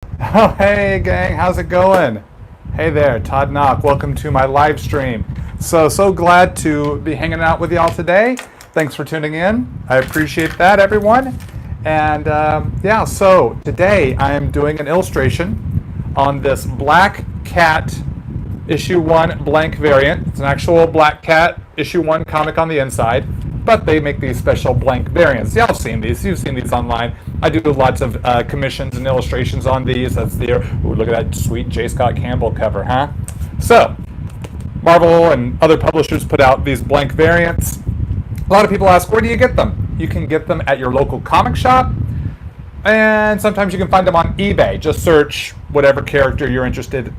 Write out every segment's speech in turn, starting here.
Oh, hey gang, how's it going? Hey there, Todd Nauck. Welcome to my live stream. So glad to be hanging out with y'all today. Thanks for tuning in. I appreciate that, everyone. And yeah, so today I am doing an illustration on this Black Cat issue 1 blank variant. It's an actual Black Cat issue 1 comic on the inside, but they make these special blank variants. Y'all have seen these. You've seen these online. I do lots of commissions and illustrations on these. That's there. Ooh, look at that sweet J. Scott Campbell cover, huh? So, Marvel and other publishers put out these blank variants. A lot of people ask, where do you get them? You can get them at your local comic shop, and sometimes you can find them on eBay. Just search whatever character you're interested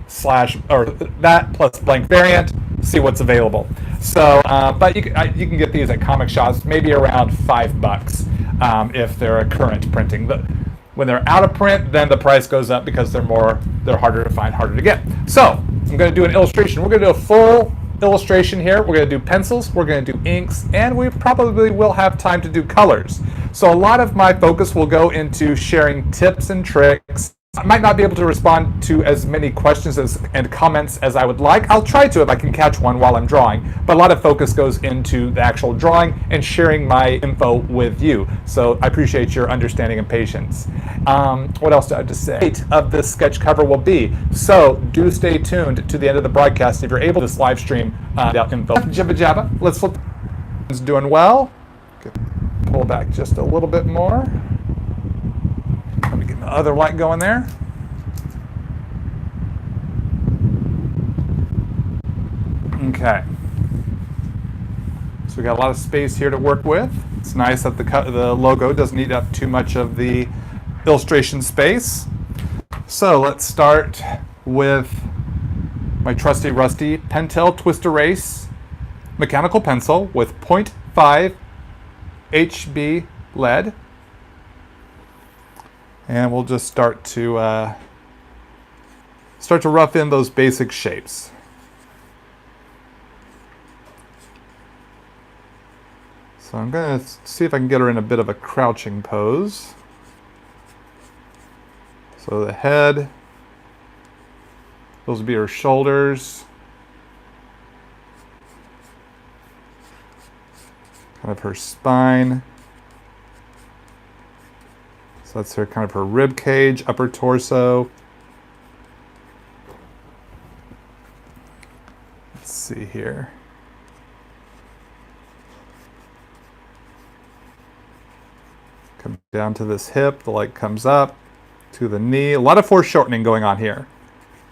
or that plus blank variant, see what's available. So, but you can get these at comic shops, maybe around $5 if they're a current printing. When they're out of print, then the price goes up because they're harder to find, harder to get. So I'm going to do an illustration. We're going to do a full illustration here. We're going to do pencils, we're going to do inks, and we probably will have time to do colors. So a lot of my focus will go into sharing tips and tricks. I might not be able to respond to as many questions and comments as I would like. I'll try to if I can catch one while I'm drawing, but a lot of focus goes into the actual drawing and sharing my info with you. So I appreciate your understanding and patience. What else do I have to say? Of this sketch cover will be. So do stay tuned to the end of the broadcast if you're able to this live stream that info. Jibba jabba. Let's flip. It's doing well. Pull back just a little bit more. Let me get the other light going there. Okay. So we got a lot of space here to work with. It's nice that the logo doesn't eat up too much of the illustration space. So let's start with my trusty rusty Pentel Twist Erase mechanical pencil with 0.5 HB lead. And we'll just start to rough in those basic shapes. So I'm going to see if I can get her in a bit of a crouching pose. So the head, those would be her shoulders, kind of her spine. So that's kind of her rib cage, upper torso. Let's see here. Come down to this hip, the leg comes up to the knee. A lot of foreshortening going on here.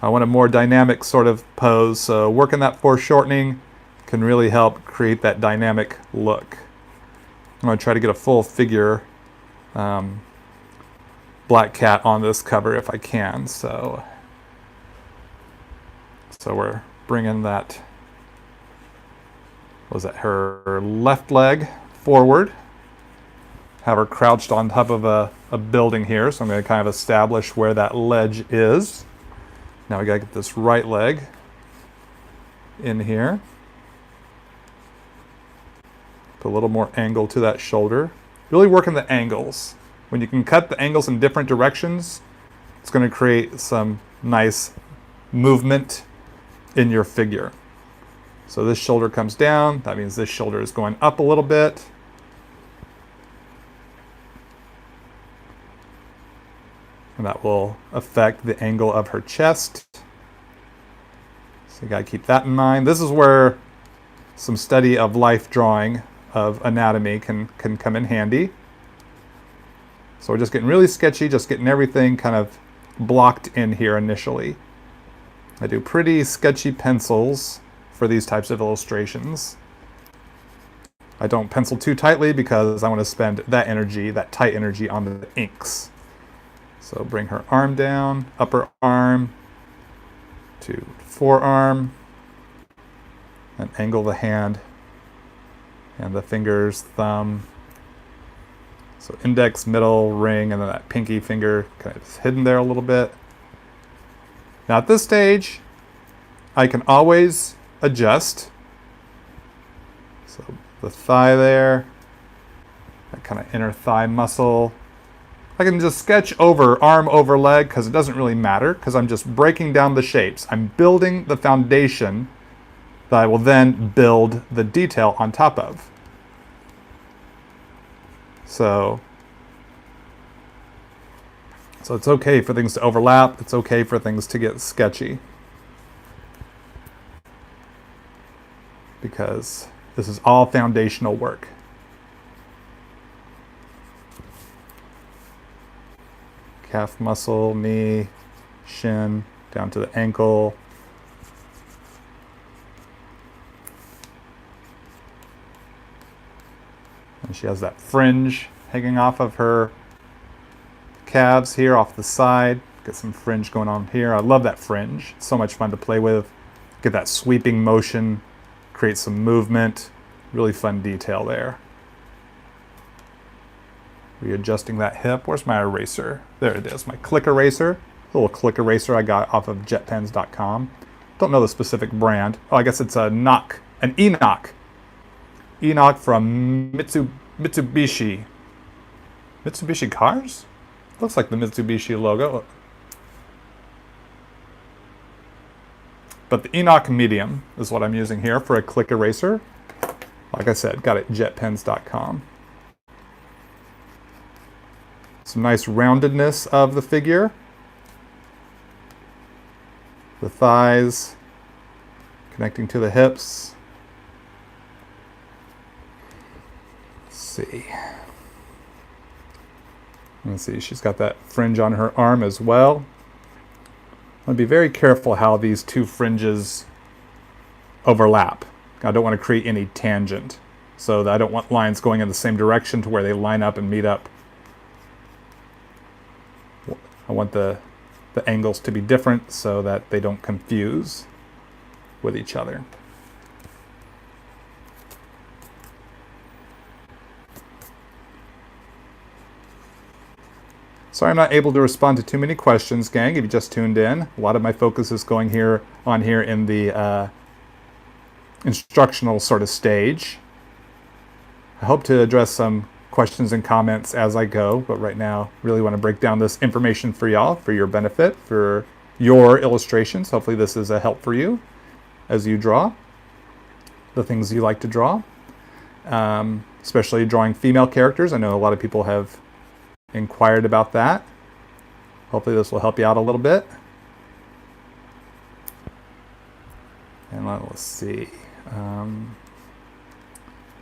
I want a more dynamic sort of pose, so working that foreshortening can really help create that dynamic look. I'm going to try to get a full figure Black Cat on this cover if I can. So we're bringing that, was that her left leg forward, have her crouched on top of a building here. So I'm going to kind of establish where that ledge is. Now we got to get this right leg in here. Put a little more angle to that shoulder. Really working the angles. When you can cut the angles in different directions, it's going to create some nice movement in your figure. So this shoulder comes down. That means this shoulder is going up a little bit. And that will affect the angle of her chest. So you got to keep that in mind. This is where some study of life drawing of anatomy can come in handy. So we're just getting really sketchy, just getting everything kind of blocked in here initially. I do pretty sketchy pencils for these types of illustrations. I don't pencil too tightly because I want to spend that energy, that tight energy, on the inks. So bring her arm down, upper arm to forearm, and angle the hand and the fingers, thumb. So index, middle, ring, and then that pinky finger kind of hidden there a little bit. Now at this stage, I can always adjust. So the thigh there, that kind of inner thigh muscle, I can just sketch over arm over leg because it doesn't really matter because I'm just breaking down the shapes. I'm building the foundation that I will then build the detail on top of. So it's okay for things to overlap. It's okay for things to get sketchy. Because this is all foundational work. Calf muscle, knee, shin, down to the ankle. And she has that fringe hanging off of her calves here off the side. Get some fringe going on here. I love that fringe. It's so much fun to play with. Get that sweeping motion, create some movement. Really fun detail there. Readjusting that hip. Where's my eraser? There it is, my click eraser. A little click eraser I got off of jetpens.com. Don't know the specific brand. Oh, I guess it's a Nauck, an Enoch. Enoch from Mitsubishi. Mitsubishi cars? Looks like the Mitsubishi logo. But the Enoch Medium is what I'm using here for a click eraser. Like I said, got it at jetpens.com. Some nice roundedness of the figure. The thighs connecting to the hips. Let's see, she's got that fringe on her arm as well. I'm going to be very careful how these two fringes overlap. I don't want to create any tangent, so that I don't want lines going in the same direction to where they line up and meet up. I want the angles to be different so that they don't confuse with each other. Sorry I'm not able to respond to too many questions, gang, if you just tuned in. A lot of my focus is going here in the instructional sort of stage. I hope to address some questions and comments as I go, but right now really want to break down this information for y'all, for your benefit, for your illustrations. Hopefully this is a help for you as you draw the things you like to draw, especially drawing female characters. I know a lot of people have inquired about that. Hopefully this will help you out a little bit. And let's see.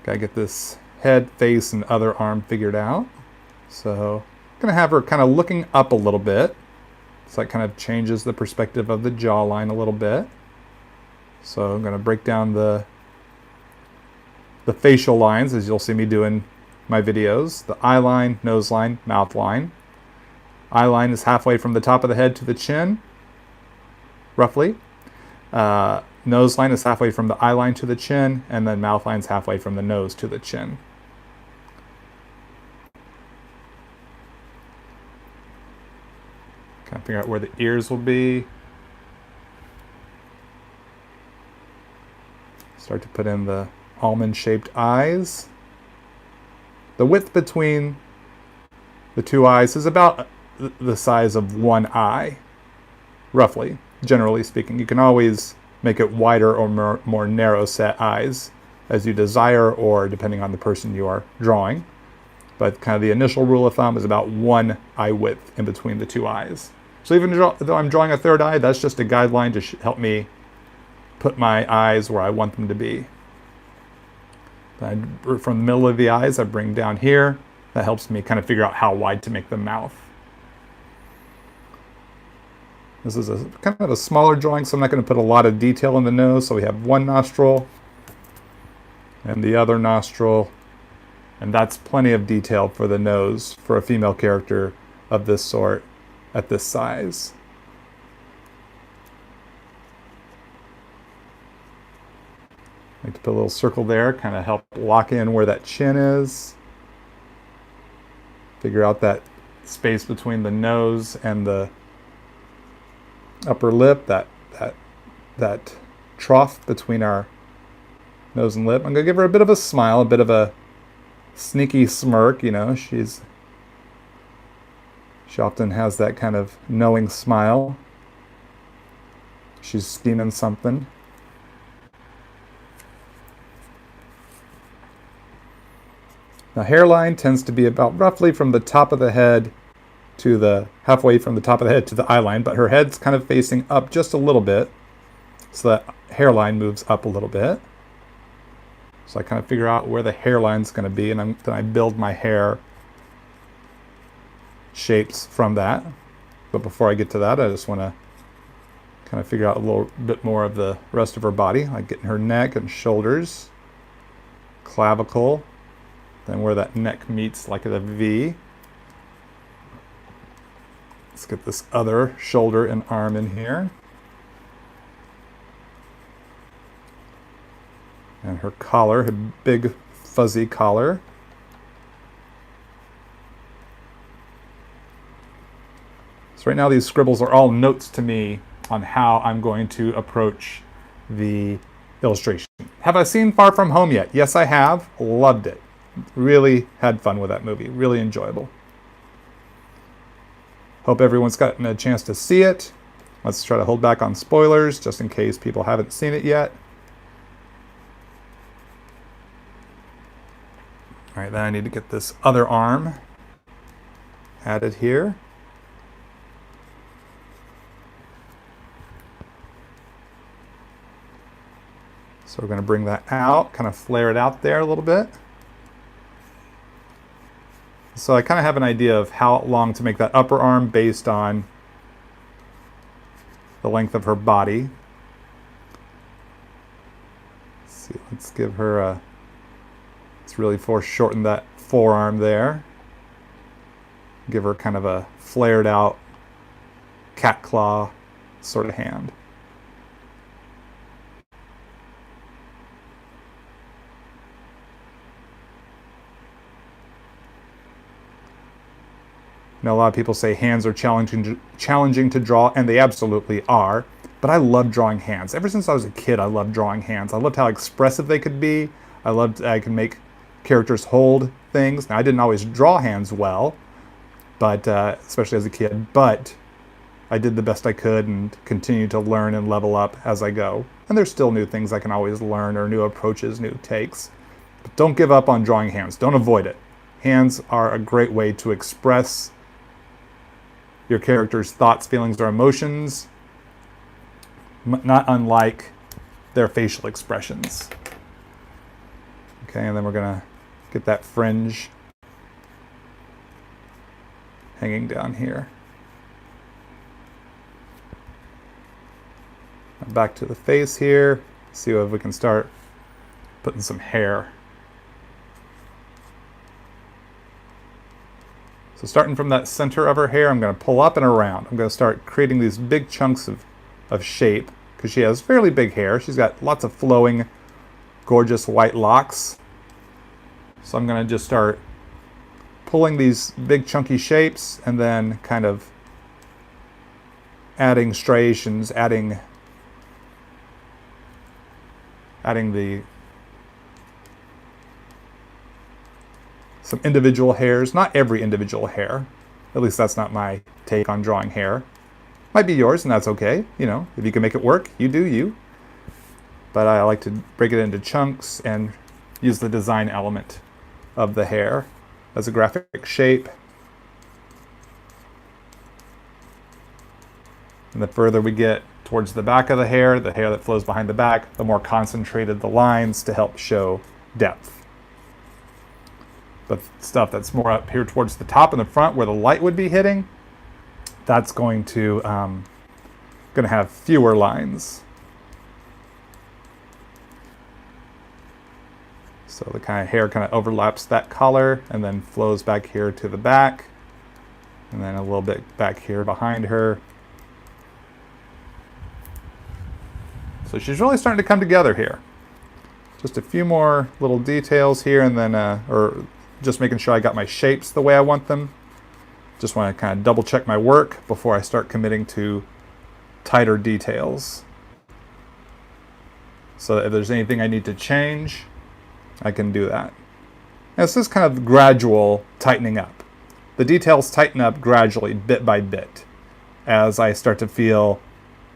Gotta get this head, face, and other arm figured out. So I'm gonna have her kind of looking up a little bit. So that kind of changes the perspective of the jawline a little bit. So I'm gonna break down the facial lines as you'll see me do in my videos. The eye line, nose line, mouth line. Eye line is halfway from the top of the head to the chin, roughly. Nose line is halfway from the eye line to the chin, and then mouth line is halfway from the nose to the chin. Kind of figure out where the ears will be. Start to put in the almond-shaped eyes. The width between the two eyes is about the size of one eye, roughly, generally speaking. You can always make it wider or more narrow set eyes as you desire, or depending on the person you are drawing. But kind of the initial rule of thumb is about one eye width in between the two eyes. So even though I'm drawing a third eye, that's just a guideline to help me put my eyes where I want them to be. From the middle of the eyes, I bring down here. That helps me kind of figure out how wide to make the mouth. This is a kind of a smaller drawing, so I'm not going to put a lot of detail in the nose. So we have one nostril and the other nostril, and that's plenty of detail for the nose for a female character of this sort at this size. I like to put a little circle there, kind of help lock in where that chin is. Figure out that space between the nose and the upper lip, that trough between our nose and lip. I'm gonna give her a bit of a smile, a bit of a sneaky smirk, you know, she's She often has that kind of knowing smile. She's scheming something. Now, hairline tends to be about roughly from the top of the head to the halfway from the top of the head to the eye line, but her head's kind of facing up just a little bit, so that hairline moves up a little bit. So I kind of figure out where the hairline's going to be, and then I build my hair shapes from that. But before I get to that, I just want to kind of figure out a little bit more of the rest of her body, like getting her neck and shoulders, clavicle, then where that neck meets like a V. Let's get this other shoulder and arm in here. And her collar, her big fuzzy collar. So right now these scribbles are all notes to me on how I'm going to approach the illustration. Have I seen Far From Home yet? Yes, I have. Loved it. Really had fun with that movie. Really enjoyable. Hope everyone's gotten a chance to see it. Let's try to hold back on spoilers just in case people haven't seen it yet. All right, then I need to get this other arm added here. So we're going to bring that out, kind of flare it out there a little bit. So I kind of have an idea of how long to make that upper arm based on the length of her body. Let's see, let's give her a, let's really foreshorten that forearm there. Give her kind of a flared out cat claw sort of hand. Now, a lot of people say hands are challenging to draw, and they absolutely are. But I love drawing hands. Ever since I was a kid, I loved drawing hands. I loved how expressive they could be. I loved I could make characters hold things. Now, I didn't always draw hands well, but especially as a kid. But I did the best I could and continue to learn and level up as I go. And there's still new things I can always learn, or new approaches, new takes. But don't give up on drawing hands. Don't avoid it. Hands are a great way to express your character's thoughts, feelings, or emotions, not unlike their facial expressions. Okay, and then we're gonna get that fringe hanging down here. Back to the face here. See if we can start putting some hair. So starting from that center of her hair, I'm going to pull up and around. I'm going to start creating these big chunks of shape, because she has fairly big hair. She's got lots of flowing, gorgeous white locks. So I'm going to just start pulling these big chunky shapes and then kind of adding striations, adding some individual hairs, not every individual hair. At least that's not my take on drawing hair. Might be yours, and that's okay. You know, if you can make it work, you do you. But I like to break it into chunks and use the design element of the hair as a graphic shape. And the further we get towards the back of the hair that flows behind the back, the more concentrated the lines to help show depth. But stuff that's more up here towards the top and the front where the light would be hitting, that's going to have fewer lines. So the kind of hair kind of overlaps that collar and then flows back here to the back, and then a little bit back here behind her. So she's really starting to come together here. Just a few more little details here, and then or just making sure I got my shapes the way I want them. Just want to kind of double check my work before I start committing to tighter details. So if there's anything I need to change, I can do that. Now, this is kind of gradual tightening up. the details tighten up gradually, bit by bit, as I start to feel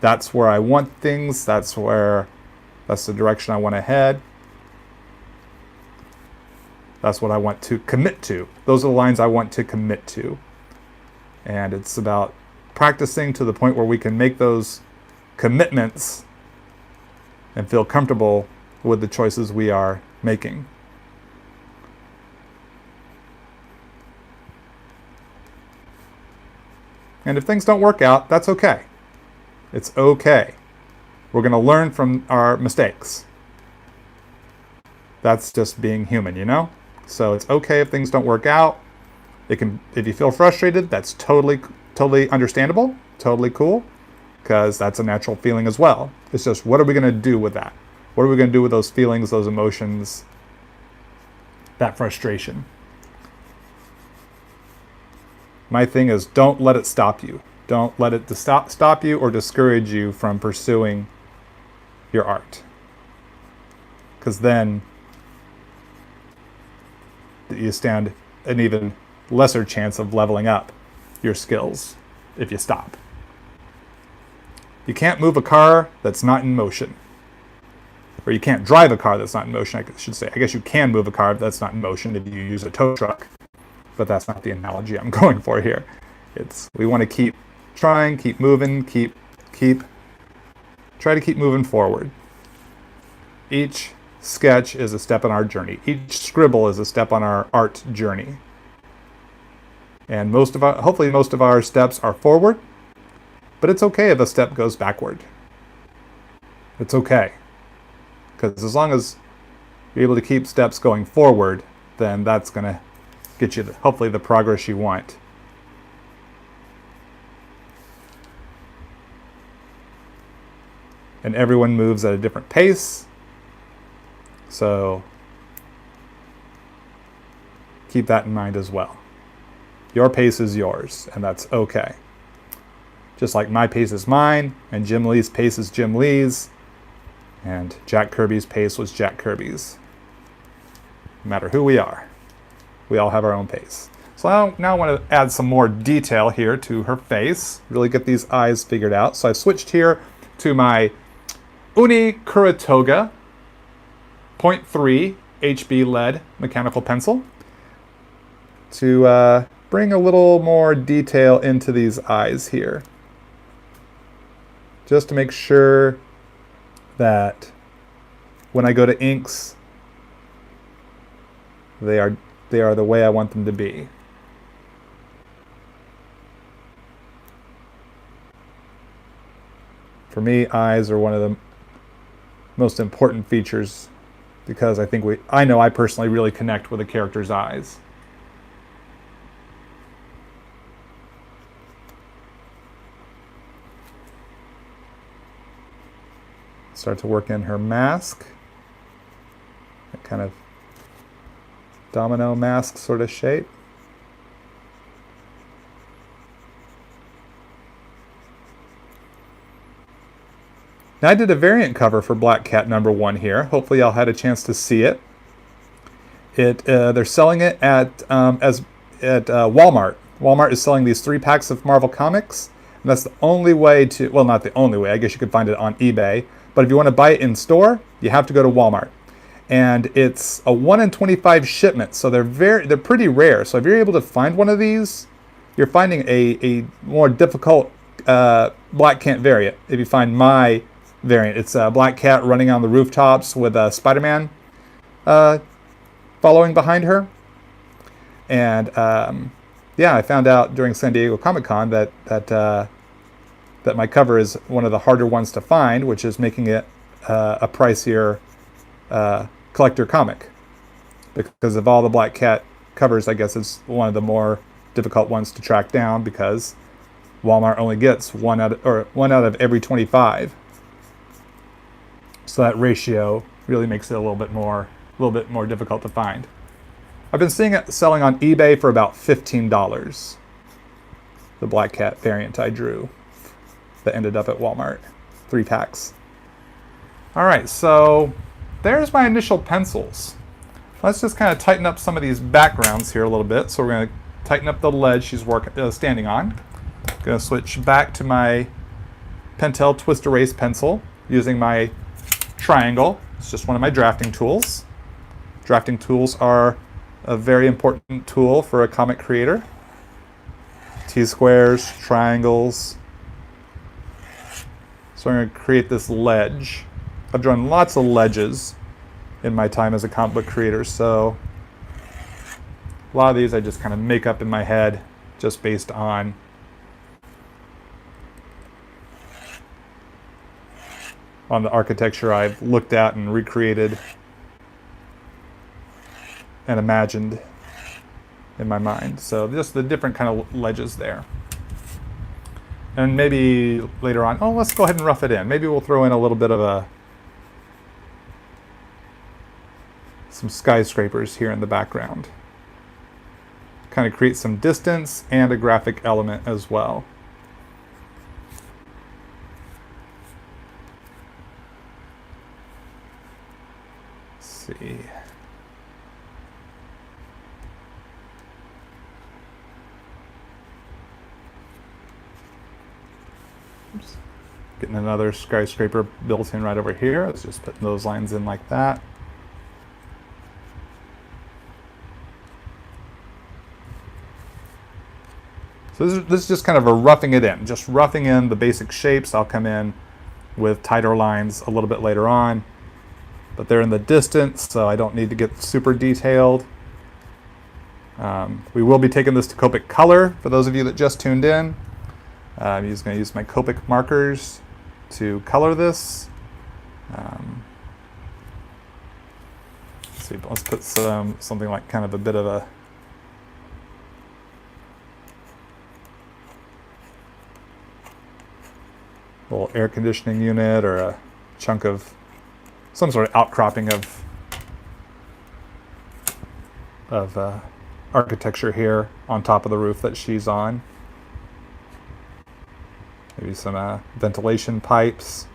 that's where I want things, that's the direction I want to head. That's what I want to commit to. Those are the lines I want to commit to. And it's about practicing to the point where we can make those commitments and feel comfortable with the choices we are making. And if things don't work out, that's okay. It's okay. We're going to learn from our mistakes. That's just being human, you know? So it's okay if things don't work out. If you feel frustrated, that's totally understandable, totally cool, because that's a natural feeling as well. It's just, what are we going to do with that? What are we going to do with those feelings, those emotions, that frustration? My thing is, don't let it stop you. Don't let it stop you or discourage you from pursuing your art. Because then you stand an even lesser chance of leveling up your skills if you stop. You can't move a car that's not in motion. Or you can't drive a car that's not in motion, I should say. I guess you can move a car that's not in motion if you use a tow truck. But that's not the analogy I'm going for here. We want to keep trying, keep moving, try to keep moving forward. Each sketch is a step on our journey. Each scribble is a step on our art journey. And hopefully most of our steps are forward, but it's okay if a step goes backward. It's okay. Because as long as you're able to keep steps going forward, then that's going to get you, hopefully, the progress you want. And everyone moves at a different pace. So keep that in mind as well. Your pace is yours, and that's okay. Just like my pace is mine, and Jim Lee's pace is Jim Lee's, and Jack Kirby's pace was Jack Kirby's. No matter who we are, we all have our own pace. So now I want to add some more detail here to her face, really get these eyes figured out. So I switched here to my Uni Kuratoga 0.3 HB lead mechanical pencil to bring a little more detail into these eyes here. Just to make sure that when I go to inks, they are the way I want them to be. For me, eyes are one of the most important features because I know I personally really connect with a character's eyes. Start to work in her mask. That kind of domino mask sort of shape. Now I did a variant cover for Black Cat #1 here. Hopefully y'all had a chance to see it. They're selling it at Walmart. Walmart is selling these 3 packs of Marvel Comics. And that's the only way to, well, not the only way. I guess you could find it on eBay. But if you want to buy it in store, you have to go to Walmart. And it's a 1 in 25 shipment, so they're pretty rare. So if you're able to find one of these, you're finding a more difficult Black Cat variant. If you find my variant, it's a Black Cat running on the rooftops with Spider-Man following behind her. And yeah, I found out during San Diego Comic-Con that my cover is one of the harder ones to find, which is making it a pricier collector comic. Because of all the Black Cat covers, I guess it's one of the more difficult ones to track down because Walmart only gets one out of every 25. So that ratio really makes it a little bit more difficult to find. I've been seeing it selling on eBay for about $15. The Black Cat variant I drew that ended up at Walmart. 3 packs. All right, so there's my initial pencils. Let's just kind of tighten up some of these backgrounds here a little bit. So we're going to tighten up the ledge she's standing on. Going to switch back to my Pentel Twist Erase pencil using my triangle. It's just one of my drafting tools. Drafting tools are a very important tool for a comic creator. T-squares, triangles. So I'm going to create this ledge. I've drawn lots of ledges in my time as a comic book creator, so a lot of these I just kind of make up in my head just based on the architecture I've looked at and recreated and imagined in my mind. So just the different kind of ledges there. And maybe later on, let's go ahead and rough it in. Maybe we'll throw in a little bit of some skyscrapers here in the background. Kind of create some distance and a graphic element as well. Let's see. Oops. Getting another skyscraper built in right over here. Let's just put those lines in like that. So this is just kind of a roughing it in, just roughing in the basic shapes. I'll come in with tighter lines a little bit later on, but they're in the distance, so I don't need to get super detailed. We will be taking this to Copic Color for those of you that just tuned in. I'm just going to use my Copic markers to color this. Let's see, let's put something like kind of a bit of a little air conditioning unit or a chunk of some sort of outcropping of architecture here on top of the roof that she's on. Maybe some ventilation pipes.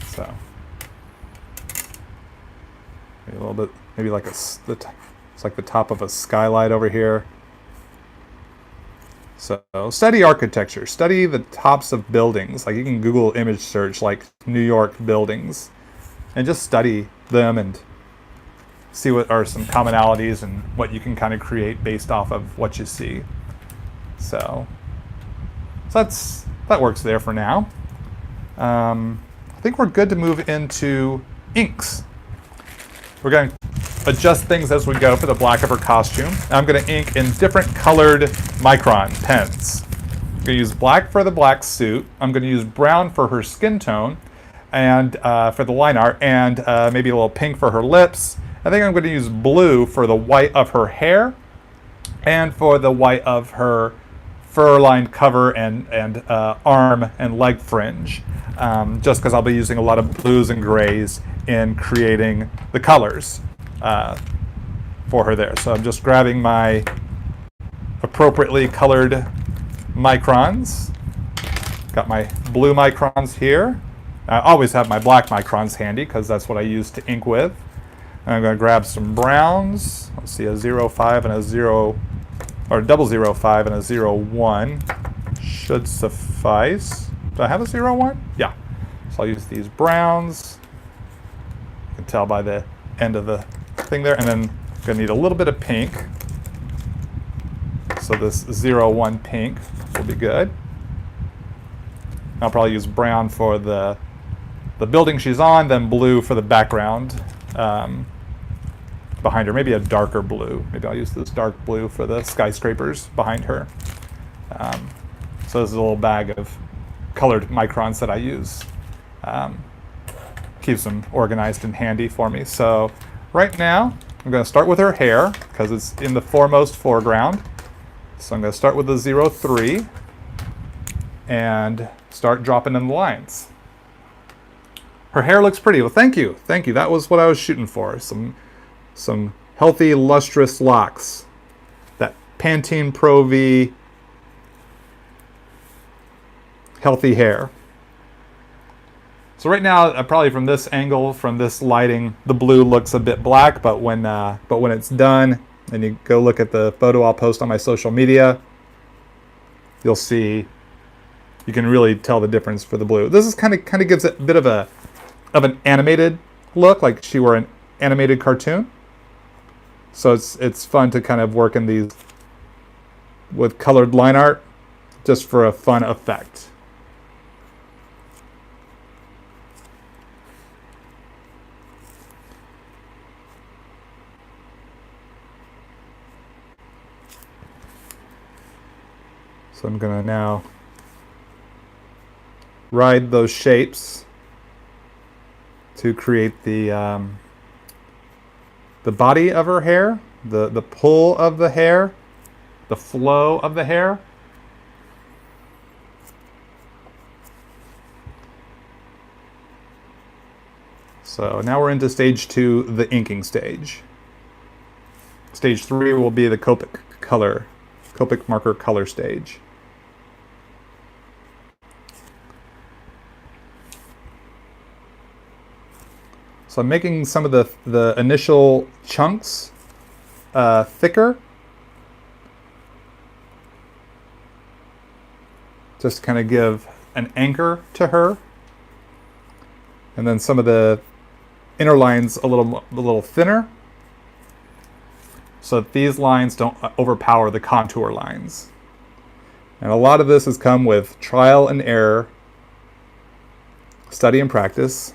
So maybe a little bit, maybe like it's like the top of a skylight over here. So study architecture, study the tops of buildings. Like you can Google image search like New York buildings and just study them and see what are some commonalities and what you can kind of create based off of what you see. So that works there for now. I think we're good to move into inks. We're going to adjust things as we go for the black of her costume. I'm going to ink in different colored micron pens. I'm going to use black for the black suit. I'm going to use brown for her skin tone and for the line art, and maybe a little pink for her lips. I think I'm going to use blue for the white of her hair and for the white of her fur-lined cover and arm and leg fringe, just because I'll be using a lot of blues and grays in creating the colors for her there. So I'm just grabbing my appropriately colored microns. Got my blue microns here. I always have my black microns handy because that's what I use to ink with. And I'm going to grab some browns. Let's see, a 05 and a 0, or 005 and a 01 should suffice. Do I have a 01? Yeah. So I'll use these browns. You can tell by the end of the thing there. And then I'm going to need a little bit of pink. So this 01 pink will be good. I'll probably use brown for the building she's on, then blue for the background behind her. Maybe a darker blue. Maybe I'll use this dark blue for the skyscrapers behind her. So this is a little bag of colored microns that I use. Keeps them organized and handy for me. So right now, I'm going to start with her hair because it's in the foremost foreground. So I'm going to start with the 03 and start dropping in the lines. Her hair looks pretty. Well, thank you. Thank you. That was what I was shooting for. Some healthy, lustrous locks. That Pantene Pro V healthy hair. So right now, probably from this angle, from this lighting, the blue looks a bit black, but when it's done, and you go look at the photo I'll post on my social media, you'll see, you can really tell the difference for the blue. This is kind of gives it a bit of an animated look, like she were an animated cartoon. So it's fun to kind of work in these with colored line art, just for a fun effect. So I'm gonna now ride those shapes to create the body of her hair, the pull of the hair, the flow of the hair. So now we're into stage 2, the inking stage. Stage 3 will be the Copic marker color stage. So I'm making some of the initial chunks thicker, just to kind of give an anchor to her, and then some of the inner lines a little thinner, so that these lines don't overpower the contour lines. And a lot of this has come with trial and error, study and practice.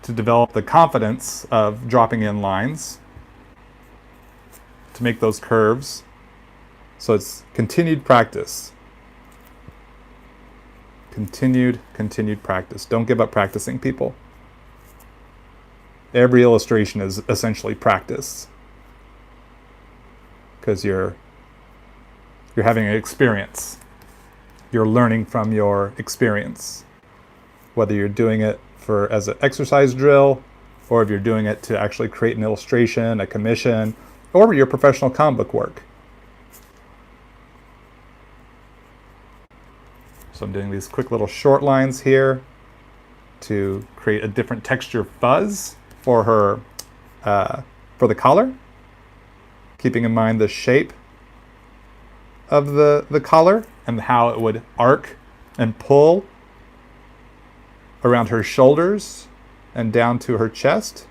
To develop the confidence of dropping in lines to make those curves. So it's continued practice. Continued practice. Don't give up practicing, people. Every illustration is essentially practice, because you're having an experience. You're learning from your experience, whether you're doing it as an exercise drill, or if you're doing it to actually create an illustration, a commission, or your professional comic book work. So I'm doing these quick little short lines here to create a different texture fuzz for her, for the collar, keeping in mind the shape of the collar and how it would arc and pull around her shoulders and down to her chest.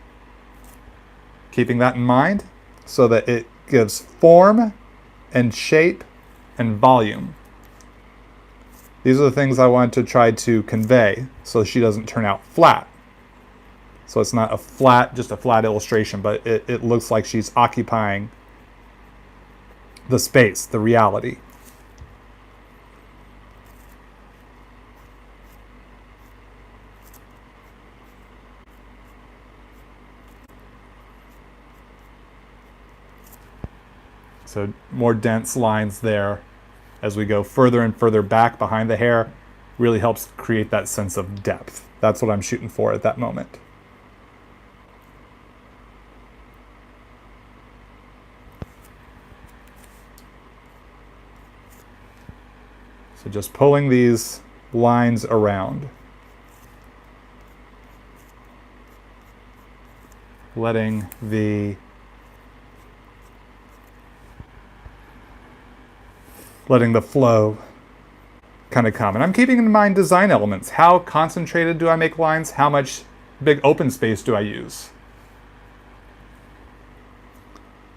Keeping that in mind so that it gives form and shape and volume. These are the things I want to try to convey so she doesn't turn out flat. So it's not just a flat illustration, but it looks like she's occupying the space, the reality. So more dense lines there as we go further and further back behind the hair really helps create that sense of depth. That's what I'm shooting for at that moment. So just pulling these lines around. Letting the flow kind of come. And I'm keeping in mind design elements. How concentrated do I make lines? How much big open space do I use?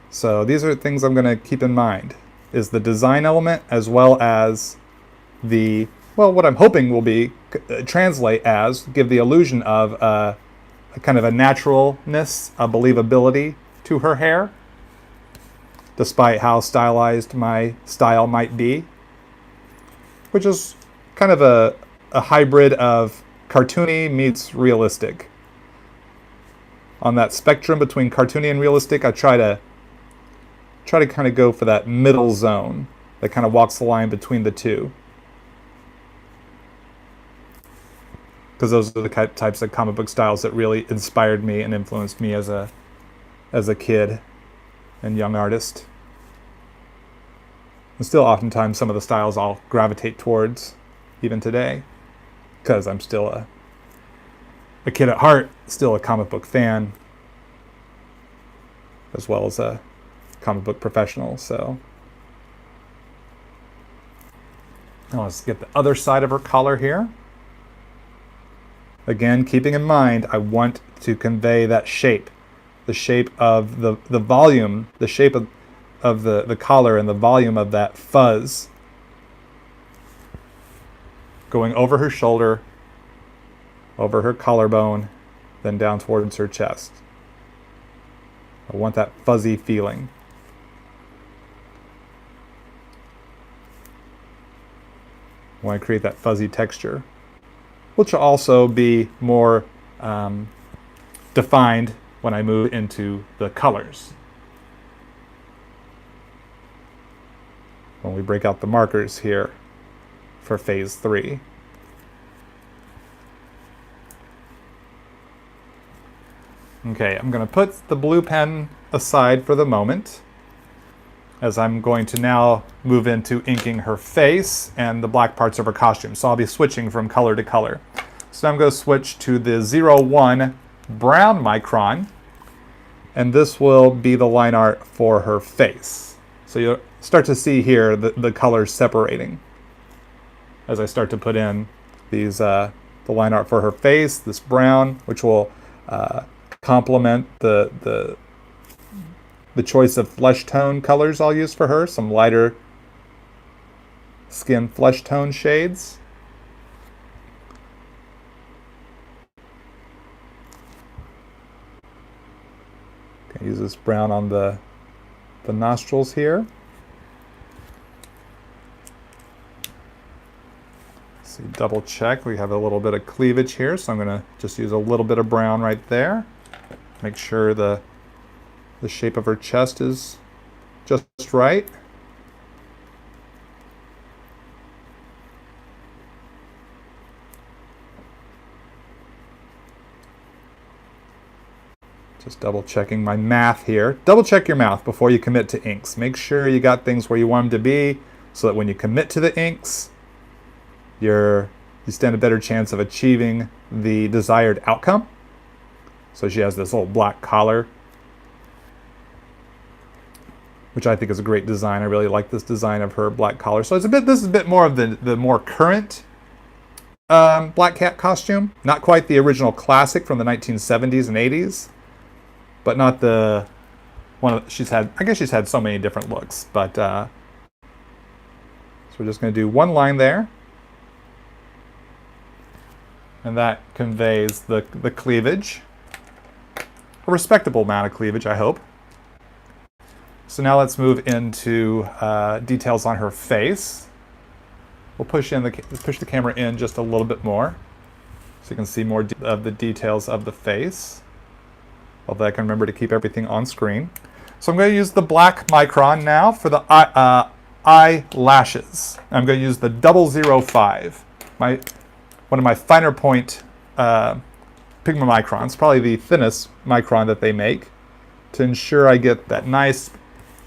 So these are things I'm going to keep in mind, is the design element as well as what I'm hoping will be translate as, give the illusion of a kind of a naturalness, a believability to her hair, despite how stylized my style might be, which is kind of a hybrid of cartoony meets realistic. On that spectrum between cartoony and realistic, I try to kind of go for that middle zone that kind of walks the line between the two. because those are the types of comic book styles that really inspired me and influenced me as a kid and young artist. And still oftentimes some of the styles I'll gravitate towards even today, because I'm still a kid at heart, still a comic book fan, as well as a comic book professional. So now let's get the other side of her collar here. Again, keeping in mind, I want to convey that shape, the shape of the volume, the shape of the collar and the volume of that fuzz going over her shoulder, over her collarbone, then down towards her chest. I want that fuzzy feeling. I want to create that fuzzy texture, which will also be more defined when I move into the colors. When we break out the markers here for phase 3. Okay, I'm going to put the blue pen aside for the moment, as I'm going to now move into inking her face and the black parts of her costume. So I'll be switching from color to color. So I'm going to switch to the 01 brown micron, and this will be the line art for her face. So you'll start to see here the colors separating as I start to put in these the line art for her face, this brown, which will complement the choice of flesh tone colors I'll use for her, some lighter skin flesh tone shades. Okay, use this brown on the nostrils here. See, double check, we have a little bit of cleavage here, so I'm going to just use a little bit of brown right there. Make sure the shape of her chest is just right. Just double checking my math here. Double check your math before you commit to inks. Make sure you got things where you want them to be, so that when you commit to the inks, you stand a better chance of achieving the desired outcome. So she has this little black collar, which I think is a great design. I really like this design of her black collar. So this is a bit more of the more current Black Cat costume. Not quite the original classic from the 1970s and 80s, but not the one I guess she's had so many different looks, but so we're just going to do one line there. And that conveys the cleavage. A respectable amount of cleavage, I hope. So now let's move into details on her face. We'll push the camera in just a little bit more, so you can see more of the details of the face. Although I can remember to keep everything on screen. So I'm going to use the black micron now for the eyelashes. I'm going to use the 005. One of my finer point pigment microns, probably the thinnest micron that they make, to ensure I get that nice,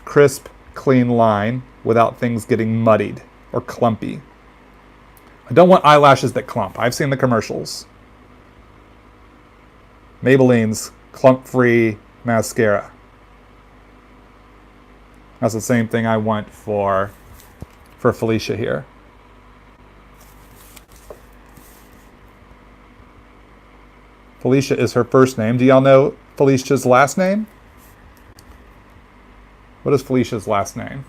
crisp, clean line without things getting muddied or clumpy. I don't want eyelashes that clump. I've seen the commercials. Maybelline's clump-free mascara. That's the same thing I want for Felicia here. Felicia is her first name. Do y'all know Felicia's last name? What is Felicia's last name?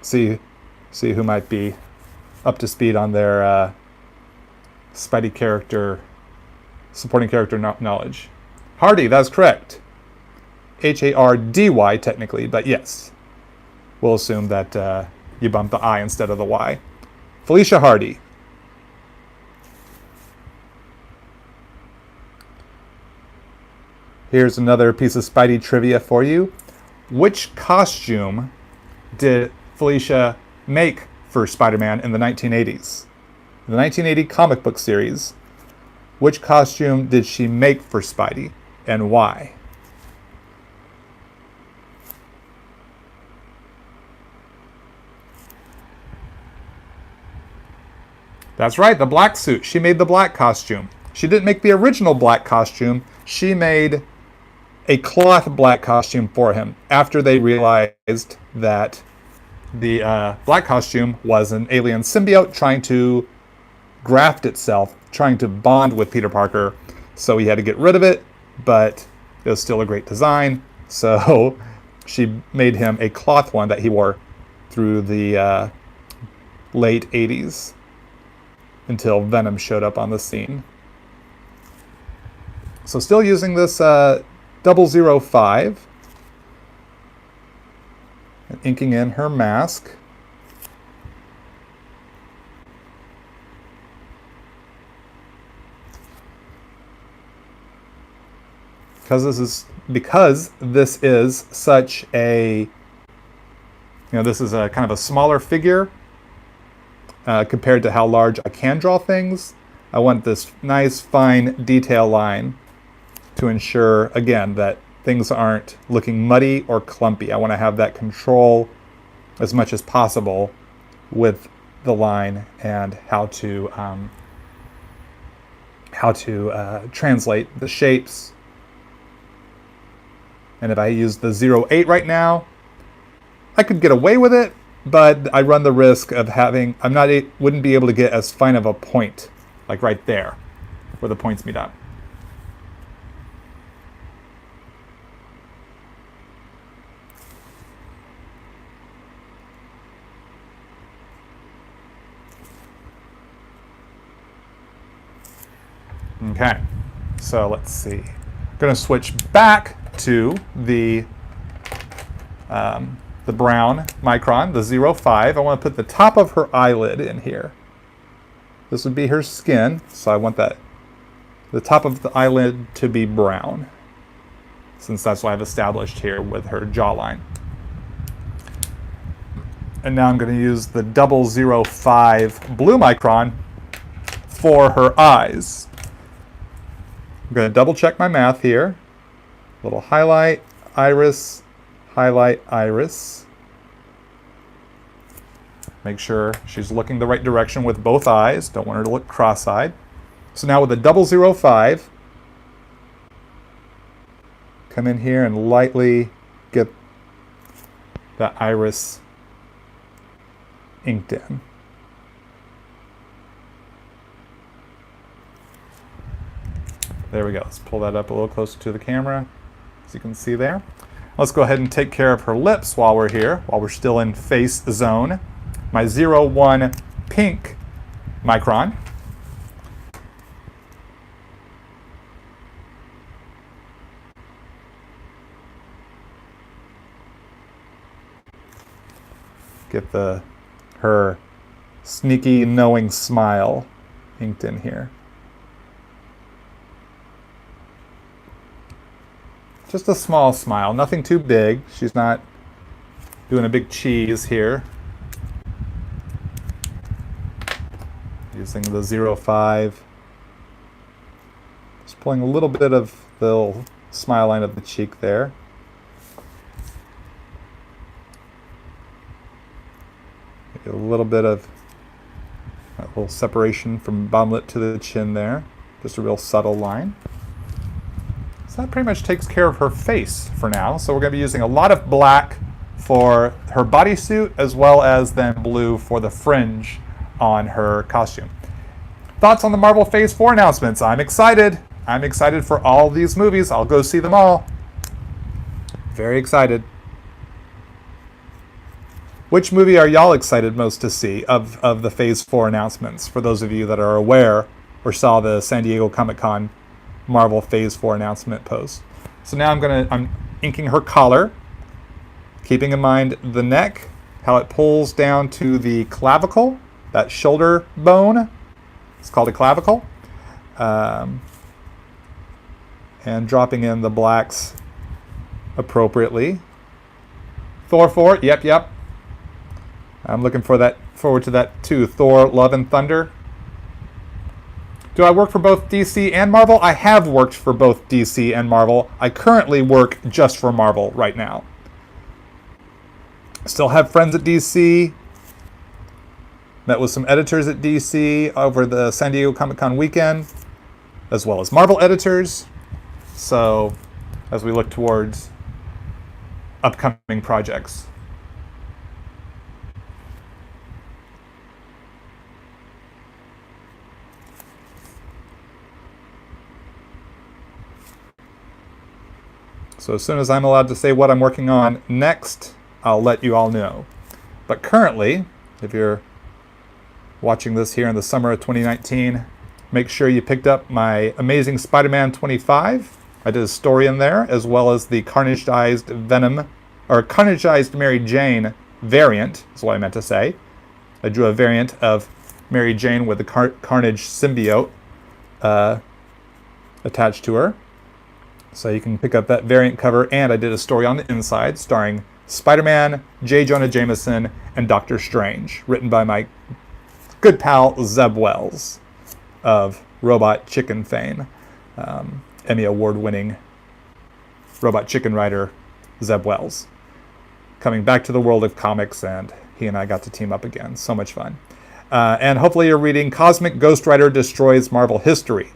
See who might be up to speed on their Spidey character, supporting character knowledge. Hardy, that's correct. Hardy technically, but yes. We'll assume that you bump the I instead of the Y. Felicia Hardy. Here's another piece of Spidey trivia for you. Which costume did Felicia make for Spider-Man in the 1980s? the 1980 comic book series, which costume did she make for Spidey and why? That's right, the black suit. She made the black costume. She didn't make the original black costume. She made a cloth black costume for him after they realized that the black costume was an alien symbiote trying to graft itself, trying to bond with Peter Parker. So he had to get rid of it, but it was still a great design. So she made him a cloth one that he wore through the late 80s until Venom showed up on the scene. So still using this 005 and inking in her mask. Because this is such a, this is a kind of a smaller figure compared to how large I can draw things. I want this nice fine detail line to ensure, again, that things aren't looking muddy or clumpy. I want to have that control as much as possible with the line and how to translate the shapes. And if I use the 08 right now, I could get away with it, but I run the risk of wouldn't be able to get as fine of a point, like right there, where the points meet up. Okay, so let's see. I'm going to switch back to the brown micron, the 05. I want to put the top of her eyelid in here. This would be her skin, so I want the top of the eyelid to be brown, since that's what I've established here with her jawline. And now I'm going to use the 005 blue micron for her eyes. I'm going to double check my math here. Little highlight, iris, highlight, iris. Make sure she's looking the right direction with both eyes. Don't want her to look cross-eyed. So now with the 005, come in here and lightly get that iris inked in. There we go. Let's pull that up a little closer to the camera, as you can see there. Let's go ahead and take care of her lips while we're here, while we're still in face zone. My 01 pink micron. Get her sneaky, knowing smile inked in here. Just a small smile, nothing too big. She's not doing a big cheese here. Using the 05. Just pulling a little bit of the little smile line of the cheek there. Get a little bit of that little separation from bottom lip to the chin there. Just a real subtle line. That pretty much takes care of her face for now. So we're going to be using a lot of black for her bodysuit, as well as then blue for the fringe on her costume. Thoughts on the Marvel Phase 4 announcements? I'm excited. I'm excited for all these movies. I'll go see them all. Very excited. Which movie are y'all excited most to see of the Phase 4 announcements, for those of you that are aware or saw the San Diego Comic-Con Marvel Phase 4 announcement post? So now I'm inking her collar, keeping in mind the neck, how it pulls down to the clavicle, that shoulder bone. It's called a clavicle. And dropping in the blacks appropriately. Thor 4, yep. I'm looking forward to that too. Thor, Love and Thunder. Do I work for both DC and Marvel? I have worked for both DC and Marvel. I currently work just for Marvel right now. Still have friends at DC. Met with some editors at DC over the San Diego Comic-Con weekend, as well as Marvel editors. So, as we look towards upcoming projects. So as soon as I'm allowed to say what I'm working on next, I'll let you all know. But currently, if you're watching this here in the summer of 2019, make sure you picked up my Amazing Spider-Man 25. I did a story in there, as well as the Carnagized Venom, or Carnagized Mary Jane variant, is what I meant to say. I drew a variant of Mary Jane with the Carnage symbiote attached to her. So you can pick up that variant cover, and I did a story on the inside starring Spider-Man, J. Jonah Jameson, and Doctor Strange, written by my good pal Zeb Wells of Robot Chicken fame. Emmy Award-winning Robot Chicken writer Zeb Wells. Coming back to the world of comics, and he and I got to team up again. So much fun. And hopefully you're reading Cosmic Ghost Rider Destroys Marvel History.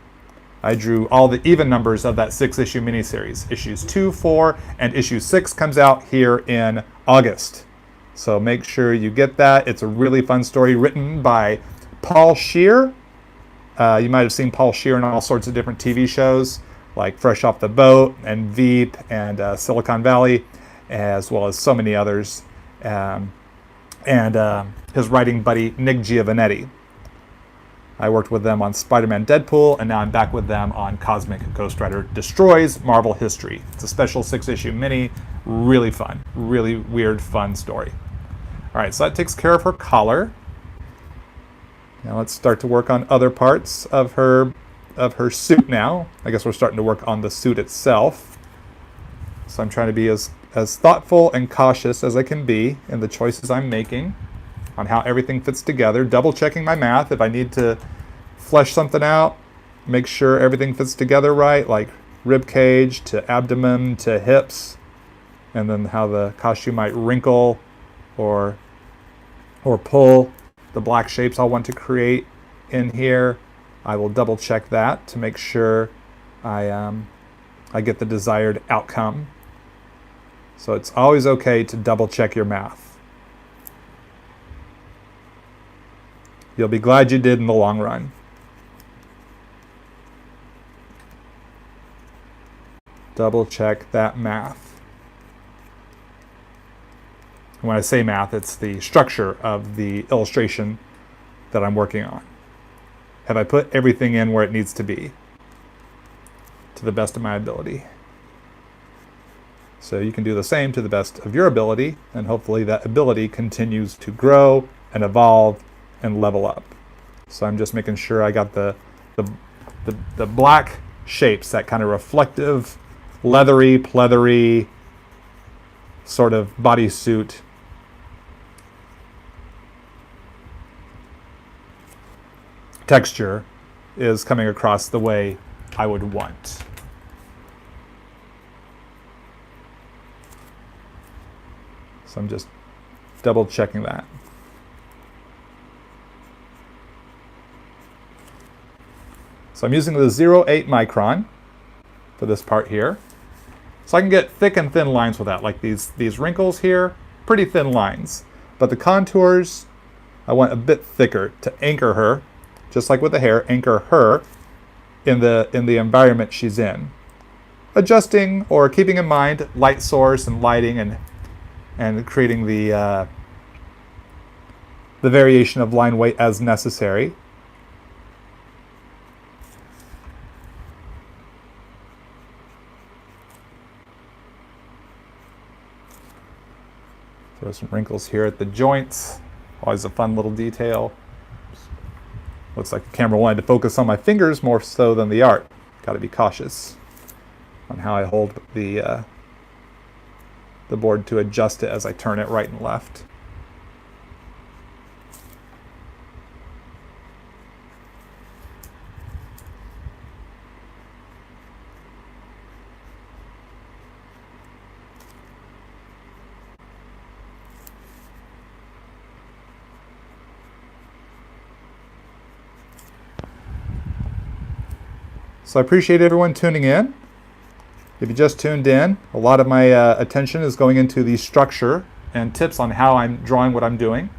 I drew all the even numbers of that 6-issue miniseries. Issues 2, 4, and issue 6 comes out here in August. So make sure you get that. It's a really fun story written by Paul Scheer. You might have seen Paul Scheer in all sorts of different TV shows, like Fresh Off the Boat and Veep and Silicon Valley, as well as so many others. And his writing buddy, Nick Giovannetti. I worked with them on Spider-Man Deadpool, and now I'm back with them on Cosmic Ghost Rider Destroys Marvel History. It's a special 6-issue mini. Really fun. Really weird, fun story. All right, so that takes care of her collar. Now let's start to work on other parts of her suit now. I guess we're starting to work on the suit itself. So I'm trying to be as thoughtful and cautious as I can be in the choices I'm making on how everything fits together, double checking my math if I need to flesh something out, make sure everything fits together right, like rib cage to abdomen to hips, and then how the costume might wrinkle or pull the black shapes I'll want to create in here. I will double check that to make sure I get the desired outcome. So it's always okay to double check your math. You'll be glad you did in the long run. Double check that math. And when I say math, it's the structure of the illustration that I'm working on. Have I put everything in where it needs to be to the best of my ability? So you can do the same to the best of your ability, and hopefully that ability continues to grow and evolve and level up. So I'm just making sure I got the black shapes, that kind of reflective, leathery, pleathery sort of bodysuit. Texture is coming across the way I would want. So I'm just double checking that. So I'm using the 0.8 micron for this part here. So I can get thick and thin lines with that, like these wrinkles here, pretty thin lines. But the contours, I want a bit thicker to anchor her, just like with the hair, anchor her in the environment she's in. Adjusting or keeping in mind light source and lighting and creating the variation of line weight as necessary. Throw some wrinkles here at the joints. Always a fun little detail. Looks like the camera wanted to focus on my fingers more so than the art. Got to be cautious on how I hold the board to adjust it as I turn it right and left. So I appreciate everyone tuning in. If you just tuned in, a lot of my attention is going into the structure and tips on how I'm drawing what I'm doing.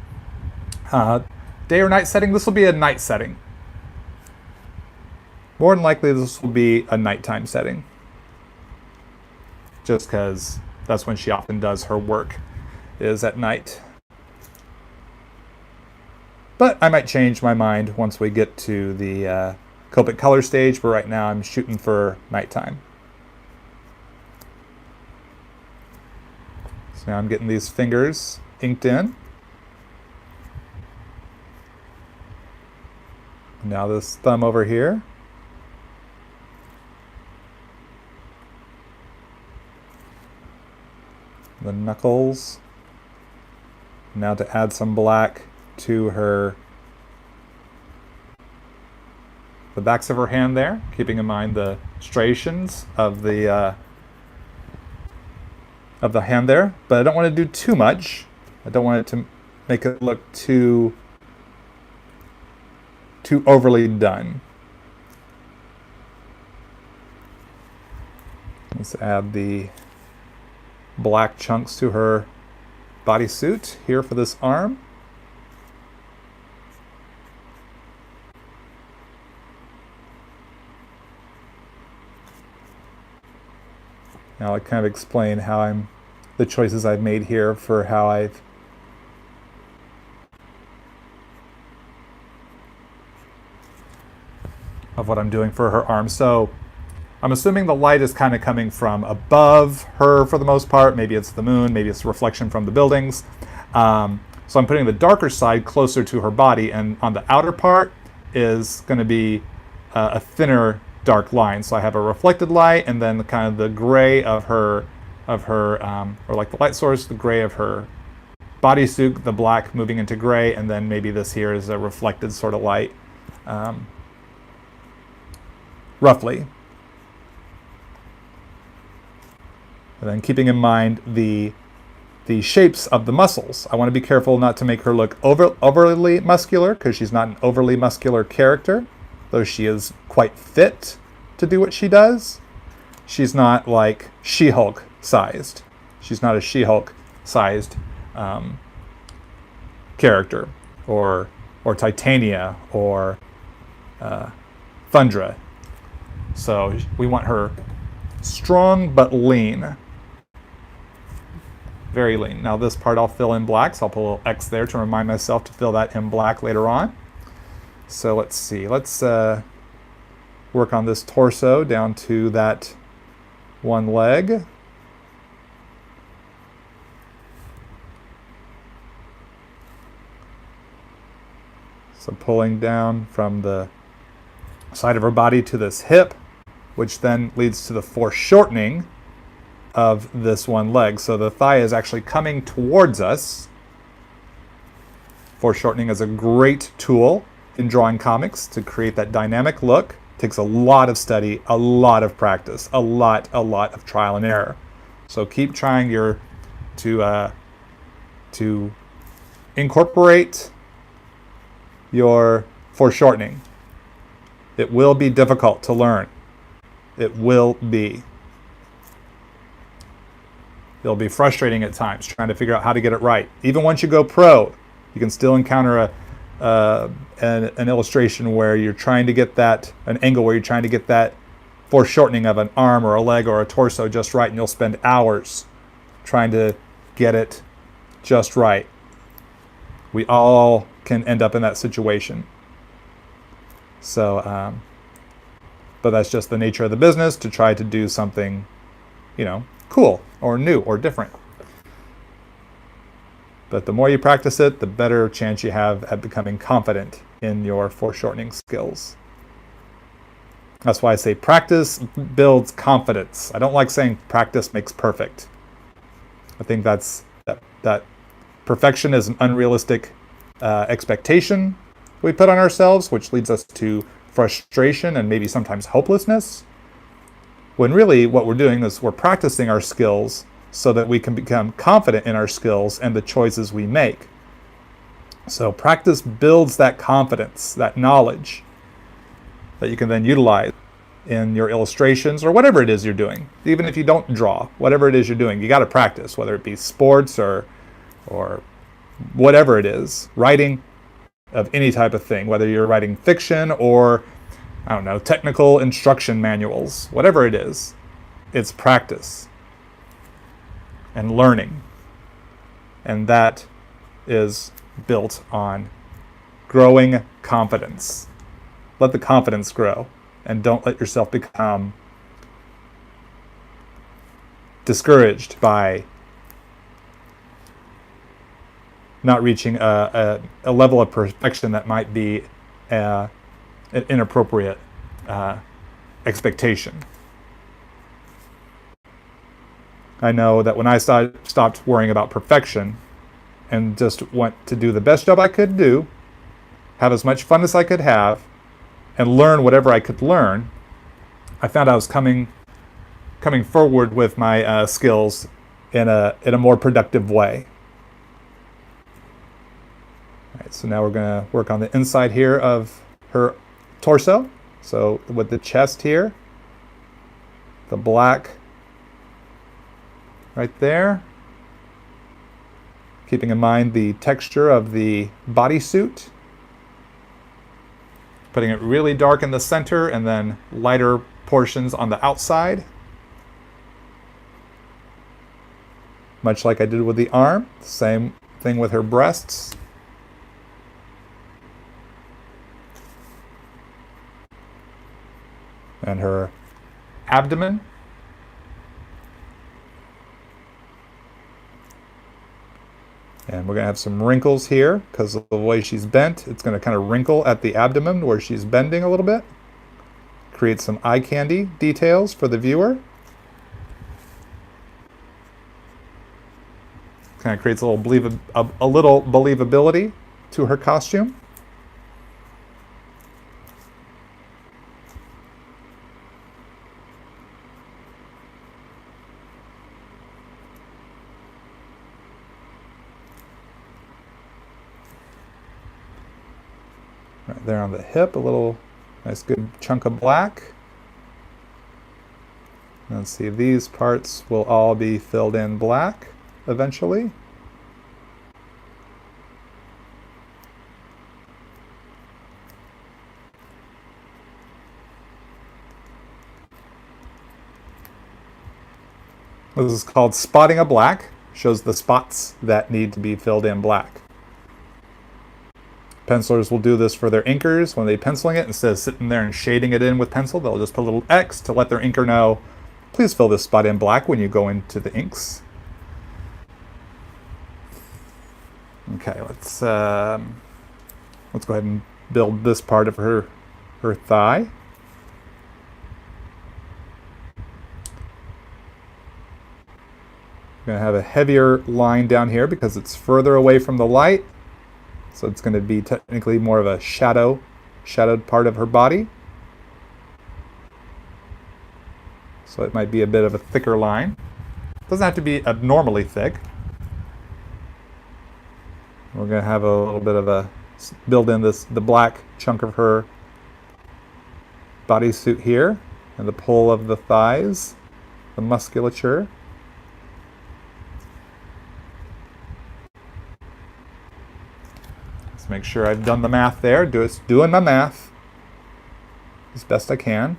Day or night setting, this will be a night setting. More than likely this will be a nighttime setting, just because that's when she often does her work, is at night. But I might change my mind once we get to the Copic color stage, but right now I'm shooting for nighttime. So now I'm getting these fingers inked in. Now this thumb over here. The knuckles. Now to add some black to the backs of her hand there, keeping in mind the striations of the hand there. But I don't want to do too much. I don't want it to make it look too overly done. Let's add the black chunks to her bodysuit here for this arm. Now I'll kind of explain how the choices I've made here for how of what I'm doing for her arm. So I'm assuming the light is kind of coming from above her for the most part. Maybe it's the moon, maybe it's a reflection from the buildings. So I'm putting the darker side closer to her body, and on the outer part is going to be a thinner dark line. So I have a reflected light, and then kind of the gray of her, or like the light source, the gray of her bodysuit, the black moving into gray, and then maybe this here is a reflected sort of light. Roughly. And then keeping in mind the shapes of the muscles. I want to be careful not to make her look overly muscular, because she's not an overly muscular character, though she is quite fit to do what she does. She's not like She-Hulk sized. She's not a She-Hulk sized character, or Titania, or Thundra. So we want her strong but lean. Very lean. Now this part I'll fill in black, so I'll put a little X there to remind myself to fill that in black later on. So let's see. Let's work on this torso down to that one leg. So pulling down from the side of her body to this hip, which then leads to the foreshortening of this one leg. So the thigh is actually coming towards us. Foreshortening is a great tool in drawing comics to create that dynamic look. It takes a lot of study, a lot of practice, a lot of trial and error. So keep trying to incorporate your foreshortening. It will be difficult to learn. It will be. It'll be frustrating at times trying to figure out how to get it right. Even once you go pro, you can still encounter an illustration where you're trying to get an angle where you're trying to get that foreshortening of an arm or a leg or a torso just right, and you'll spend hours trying to get it just right. We all can end up in that situation. So, but that's just the nature of the business, to try to do something, cool or new or different. But the more you practice it, the better chance you have at becoming confident in your foreshortening skills. That's why I say practice builds confidence. I don't like saying practice makes perfect. I think that perfection is an unrealistic expectation we put on ourselves, which leads us to frustration and maybe sometimes hopelessness. When really what we're doing is we're practicing our skills so that we can become confident in our skills and the choices we make. So practice builds that confidence, that knowledge that you can then utilize in your illustrations or whatever it is you're doing. Even if you don't draw, whatever it is you're doing, you got to practice, whether it be sports or whatever it is, writing of any type of thing, whether you're writing fiction or, I don't know, technical instruction manuals, whatever it is, it's practice and learning. And that is built on growing confidence. Let the confidence grow, and don't let yourself become discouraged by not reaching a level of perfection that might be an inappropriate expectation. I know that when I stopped worrying about perfection and just went to do the best job I could do, have as much fun as I could have, and learn whatever I could learn, I found I was coming forward with my skills in a more productive way. All right, so now we're going to work on the inside here of her torso. So with the chest here, the black right there, keeping in mind the texture of the bodysuit, putting it really dark in the center and then lighter portions on the outside, much like I did with the arm. Same thing with her breasts. And her abdomen. And we're going to have some wrinkles here because of the way she's bent. It's going to kind of wrinkle at the abdomen where she's bending a little bit. Create some eye candy details for the viewer. Kind of creates a little believability to her costume. Right there on the hip, a little nice good chunk of black. Let's see, these parts will all be filled in black eventually. This is called spotting a black. Shows the spots that need to be filled in black. Pencilers will do this for their inkers when they're penciling it. Instead of sitting there and shading it in with pencil, they'll just put a little X to let their inker know, please fill this spot in black when you go into the inks. Okay, let's go ahead and build this part of her thigh. I'm going to have a heavier line down here because it's further away from the light. So it's going to be technically more of a shadowed part of her body. So it might be a bit of a thicker line. It doesn't have to be abnormally thick. We're going to have a little bit of a build in the black chunk of her bodysuit here, and the pull of the thighs, the musculature. Let's make sure I've done the math there. Doing my math as best I can.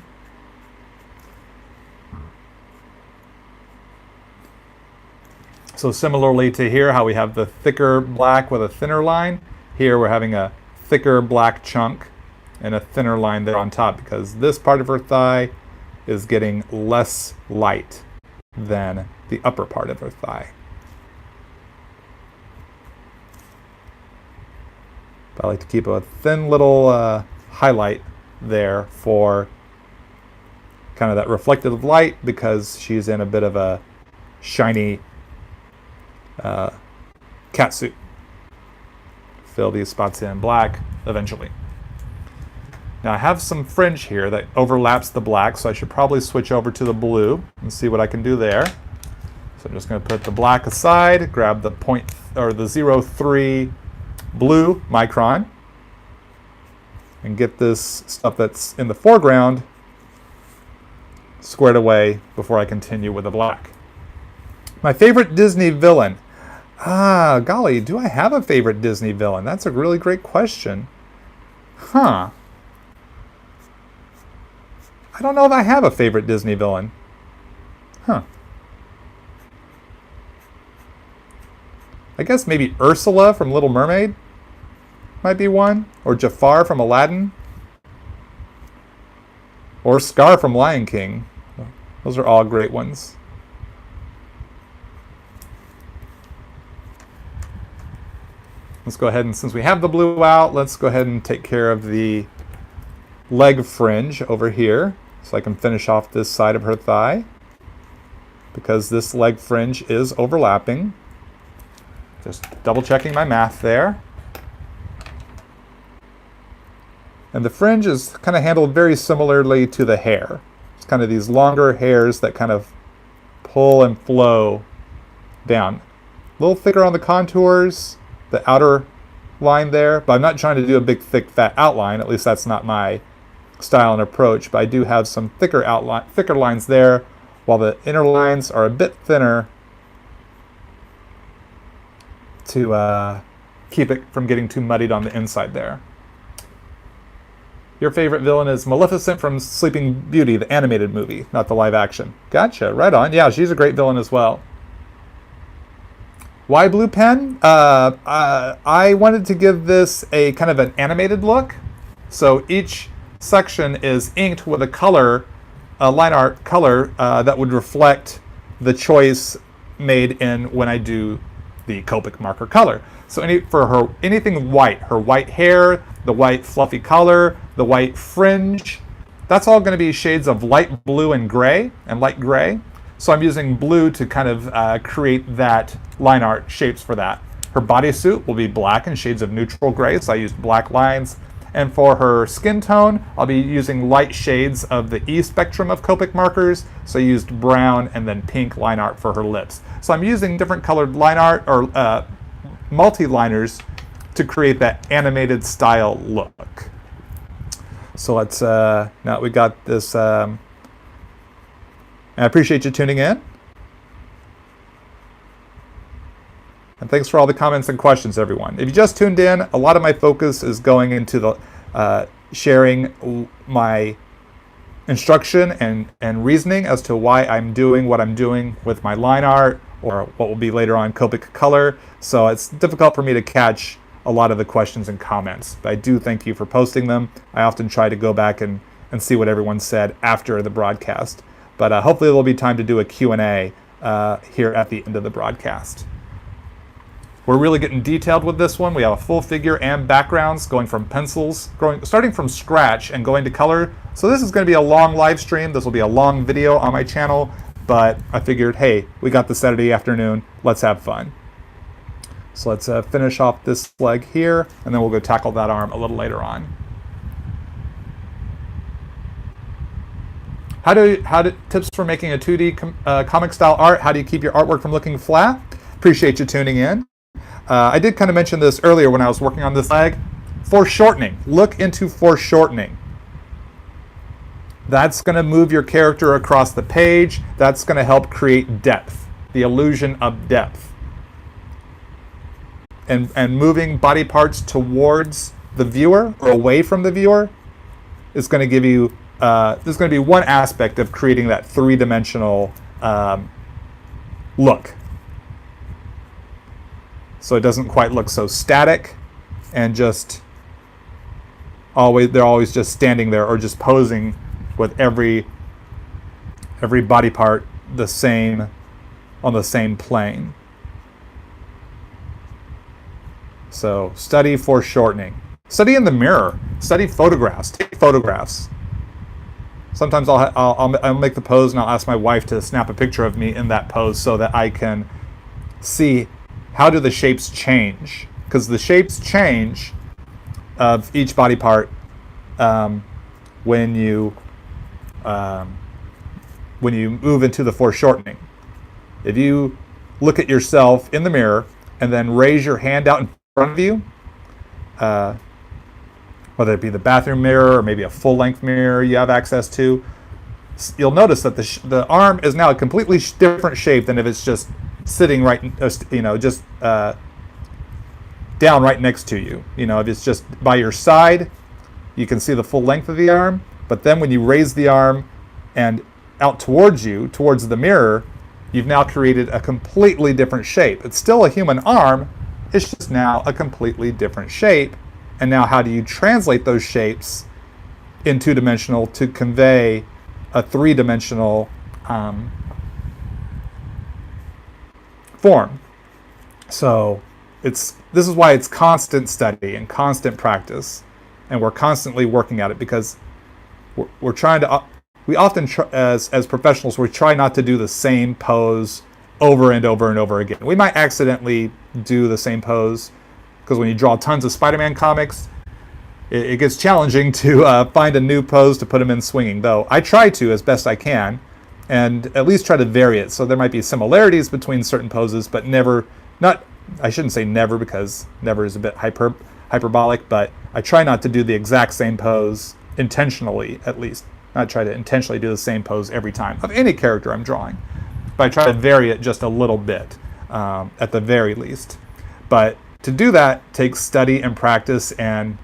So similarly to here, how we have the thicker black with a thinner line, here we're having a thicker black chunk and a thinner line there on top because this part of her thigh is getting less light than the upper part of her thigh. I like to keep a thin little highlight there for kind of that reflective light because she's in a bit of a shiny catsuit. Fill these spots in black eventually. Now I have some fringe here that overlaps the black, so I should probably switch over to the blue and see what I can do there. So I'm just going to put the black aside, grab the 0.3 blue micron, and get this stuff that's in the foreground squared away before I continue with the black. My favorite Disney villain. Golly, do I have a favorite Disney villain? That's a really great question. I don't know if I have a favorite Disney villain. I guess maybe Ursula from Little Mermaid might be one. Or Jafar from Aladdin. Or Scar from Lion King. Those are all great ones. Let's go ahead and, since we have the blue out, let's go ahead and take care of the leg fringe over here. So I can finish off this side of her thigh. Because this leg fringe is overlapping. Just double checking my math there. And the fringe is kind of handled very similarly to the hair. It's kind of these longer hairs that kind of pull and flow down. A little thicker on the contours, the outer line there, but I'm not trying to do a big, thick, fat outline. At least that's not my style and approach. But I do have some thicker lines there, while the inner lines are a bit thinner to keep it from getting too muddied on the inside there. Your favorite villain is Maleficent from Sleeping Beauty, the animated movie, not the live action. Gotcha, right on. Yeah, she's a great villain as well. Why blue pen? I wanted to give this a kind of an animated look. So each section is inked with a color, a line art color that would reflect the choice made in when I do the Copic marker color. So anything white, her white hair, the white fluffy collar, the white fringe, that's all going to be shades of light blue and gray and light gray. So I'm using blue to kind of create that line art shapes for that. Her bodysuit will be black and shades of neutral gray, so I used black lines. And for her skin tone, I'll be using light shades of the E spectrum of Copic markers. So I used brown and then pink line art for her lips. So I'm using different colored line art or multi-liners to create that animated style look. So let's, now that we got this, and I appreciate you tuning in. And thanks for all the comments and questions, everyone. If you just tuned in, a lot of my focus is going into the sharing my instruction and reasoning as to why I'm doing what I'm doing with my line art, or what will be later on Copic color. So it's difficult for me to catch a lot of the questions and comments. But I do thank you for posting them. I often try to go back and see what everyone said after the broadcast. But hopefully there'll be time to do a Q&A here at the end of the broadcast. We're really getting detailed with this one. We have a full figure and backgrounds going from pencils, starting from scratch and going to color. So this is going to be a long live stream. This will be a long video on my channel, but I figured, hey, we got the Saturday afternoon. Let's have fun. So let's finish off this leg here, and then we'll go tackle that arm a little later on. Tips for making a 2D comic style art? How do you keep your artwork from looking flat? Appreciate you tuning in. I did kind of mention this earlier when I was working on this leg. Foreshortening. Look into foreshortening. That's going to move your character across the page. That's going to help create depth, the illusion of depth. And moving body parts towards the viewer or away from the viewer is going to give you, there's going to be one aspect of creating that three-dimensional look. So it doesn't quite look so static and just they're always just standing there or just posing with every body part the same on the same plane. So study foreshortening. Study in the mirror. Study photographs. Take photographs. Sometimes I'll make the pose and I'll ask my wife to snap a picture of me in that pose so that I can see how do the shapes change? Because the shapes change of each body part when you move into the foreshortening. If you look at yourself in the mirror and then raise your hand out in front of you, whether it be the bathroom mirror or maybe a full-length mirror you have access to, you'll notice that the arm is now a completely different shape than if it's just sitting right, just down right next to you. If it's just by your side, you can see the full length of the arm. But then when you raise the arm and out towards you, towards the mirror, you've now created a completely different shape. It's still a human arm, it's just now a completely different shape. And now how do you translate those shapes in two-dimensional to convey a three-dimensional form? So this is why it's constant study and constant practice, and we're constantly working at it, because we're trying to. We often, as professionals, we try not to do the same pose over and over and over again. We might accidentally do the same pose, because when you draw tons of Spider-Man comics, it gets challenging to find a new pose to put him in swinging. Though I try to as best I can, and at least try to vary it. So there might be similarities between certain poses, but never. I shouldn't say never, because never is a bit hyperbolic. But I try not to do the exact same pose intentionally, at least. Not try to intentionally do the same pose every time of any character I'm drawing, but I try to vary it just a little bit, at the very least. But to do that takes study and practice, and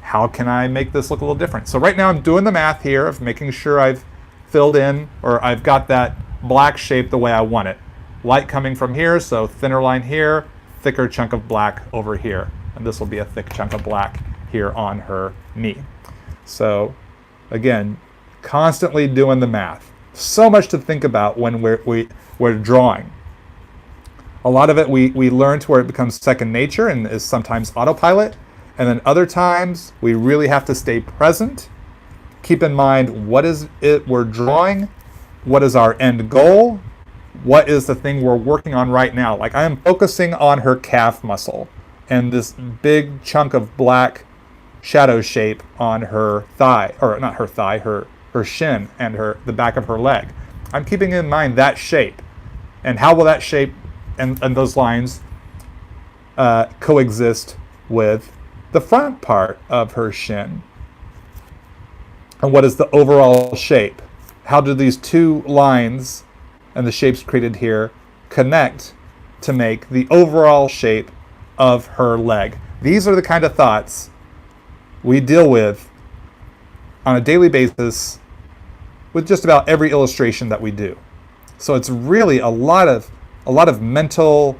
how can I make this look a little different? So right now I'm doing the math here of making sure I've filled in, or I've got that black shape the way I want it. Light coming from here, so thinner line here, thicker chunk of black over here. And this will be a thick chunk of black here on her knee. So again, constantly doing the math. So much to think about when we're drawing. A lot of it we learn to where it becomes second nature and is sometimes autopilot. And then other times we really have to stay present. Keep in mind, what is it we're drawing? What is our end goal? What is the thing we're working on right now? Like, I am focusing on her calf muscle and this big chunk of black shadow shape on her thigh, or not her thigh, her shin and the back of her leg. I'm keeping in mind that shape. And how will that shape and those lines coexist with the front part of her shin? And what is the overall shape? How do these two lines and the shapes created here connect to make the overall shape of her leg? These are the kind of thoughts we deal with on a daily basis with just about every illustration that we do. So it's really a lot of mental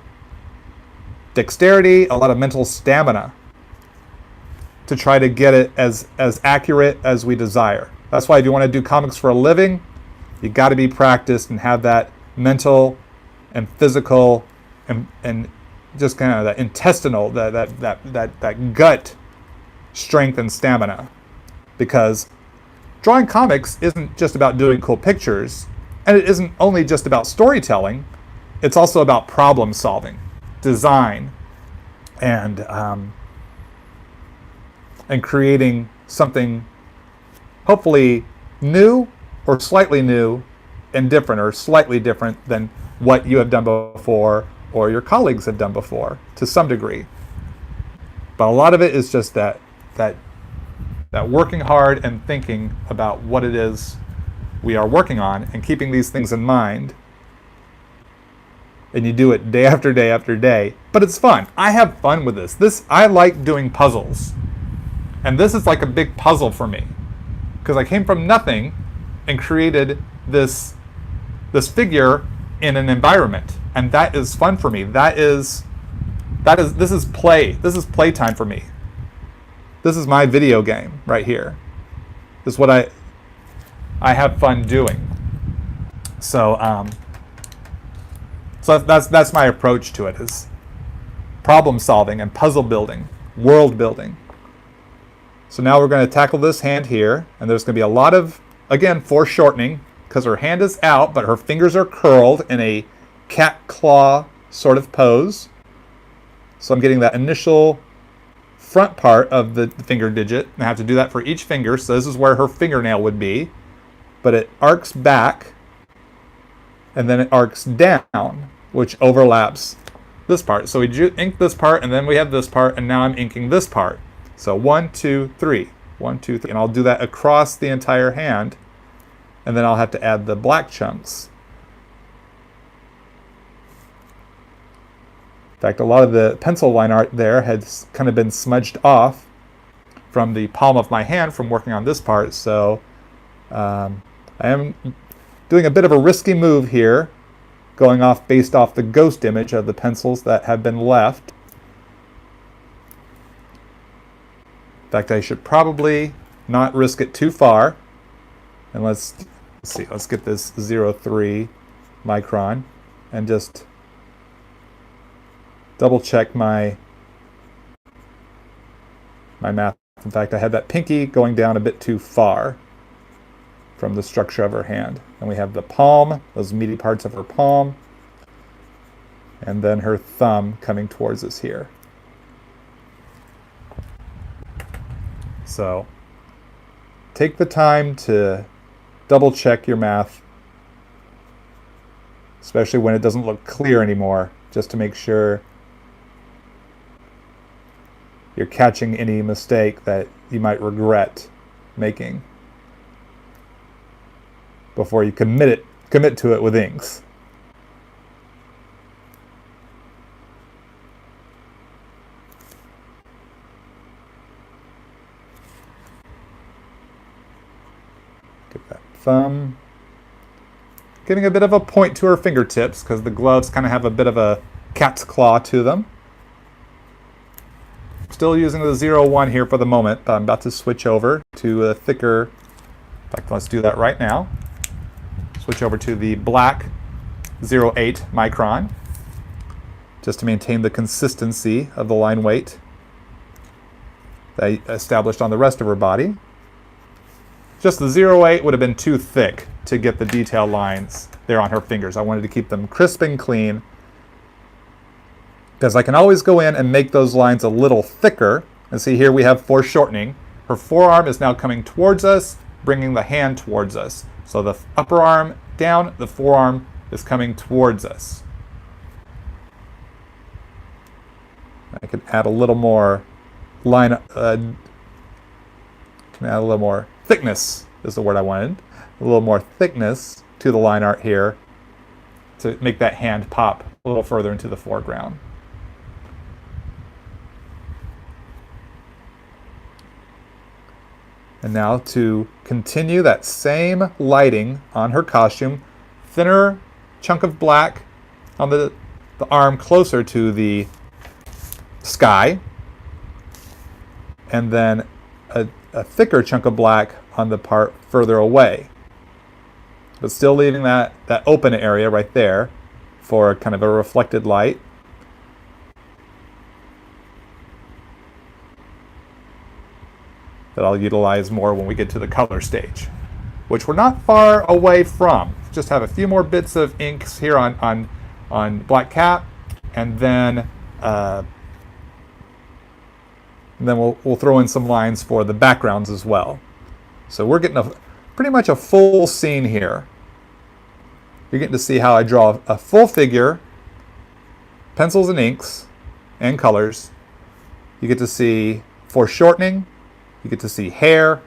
dexterity, a lot of mental stamina to try to get it as accurate as we desire. That's why if you want to do comics for a living, you got to be practiced and have that mental and physical and just kind of that intestinal, that gut strength and stamina. Because drawing comics isn't just about doing cool pictures, and it isn't only just about storytelling. It's also about problem solving, design, and creating something hopefully new or slightly new and different, or slightly different than what you have done before or your colleagues have done before to some degree. But a lot of it is just that working hard and thinking about what it is we are working on and keeping these things in mind. And you do it day after day after day. But it's fun. I have fun with this. I like doing puzzles. And this is like a big puzzle for me, because I came from nothing and created this figure in an environment, and that is fun for me. This is play. This is playtime for me. This is my video game right here. This is what I have fun doing. So that's my approach to it, is problem solving and puzzle building, world building. So now we're going to tackle this hand here, and there's going to be a lot of, again, foreshortening, because her hand is out, but her fingers are curled in a cat claw sort of pose. So I'm getting that initial front part of the finger digit, and I have to do that for each finger. So this is where her fingernail would be, but it arcs back, and then it arcs down, which overlaps this part. So we ink this part, and then we have this part, and now I'm inking this part. So 1, 2, 3, 1, 2, 3, and I'll do that across the entire hand and then I'll have to add the black chunks. In fact, a lot of the pencil line art there has kind of been smudged off from the palm of my hand from working on this part, so I am doing a bit of a risky move here, going off based off the ghost image of the pencils that have been left. In fact, I should probably not risk it too far. And let's see, let's get this 0.3 micron and just double check my math. In fact, I had that pinky going down a bit too far from the structure of her hand. And we have the palm, those meaty parts of her palm, and then her thumb coming towards us here. So take the time to double check your math, especially when it doesn't look clear anymore, just to make sure you're catching any mistake that you might regret making before you commit to it with inks. Get that thumb. Getting a bit of a point to her fingertips because the gloves kind of have a bit of a cat's claw to them. Still using the 0.1 here for the moment, but I'm about to switch over to a thicker, in fact, let's do that right now. Switch over to the black 0.8 micron, just to maintain the consistency of the line weight that I established on the rest of her body. Just the 0.8 would have been too thick to get the detail lines there on her fingers. I wanted to keep them crisp and clean, because I can always go in and make those lines a little thicker. And see here we have foreshortening. Her forearm is now coming towards us, bringing the hand towards us. So the upper arm down, the forearm is coming towards us. I could add a little more line, can add a little more thickness is the word I wanted. A little more thickness to the line art here to make that hand pop a little further into the foreground. And now to continue that same lighting on her costume, thinner chunk of black on the arm closer to the sky, and then a thicker chunk of black on the part further away. But still leaving that open area right there for kind of a reflected light. That I'll utilize more when we get to the color stage, which we're not far away from. Just have a few more bits of inks here on black cap, and then we'll throw in some lines for the backgrounds as well. So we're getting pretty much a full scene here. You're getting to see how I draw a full figure, pencils and inks, and colors. You get to see foreshortening. You get to see hair,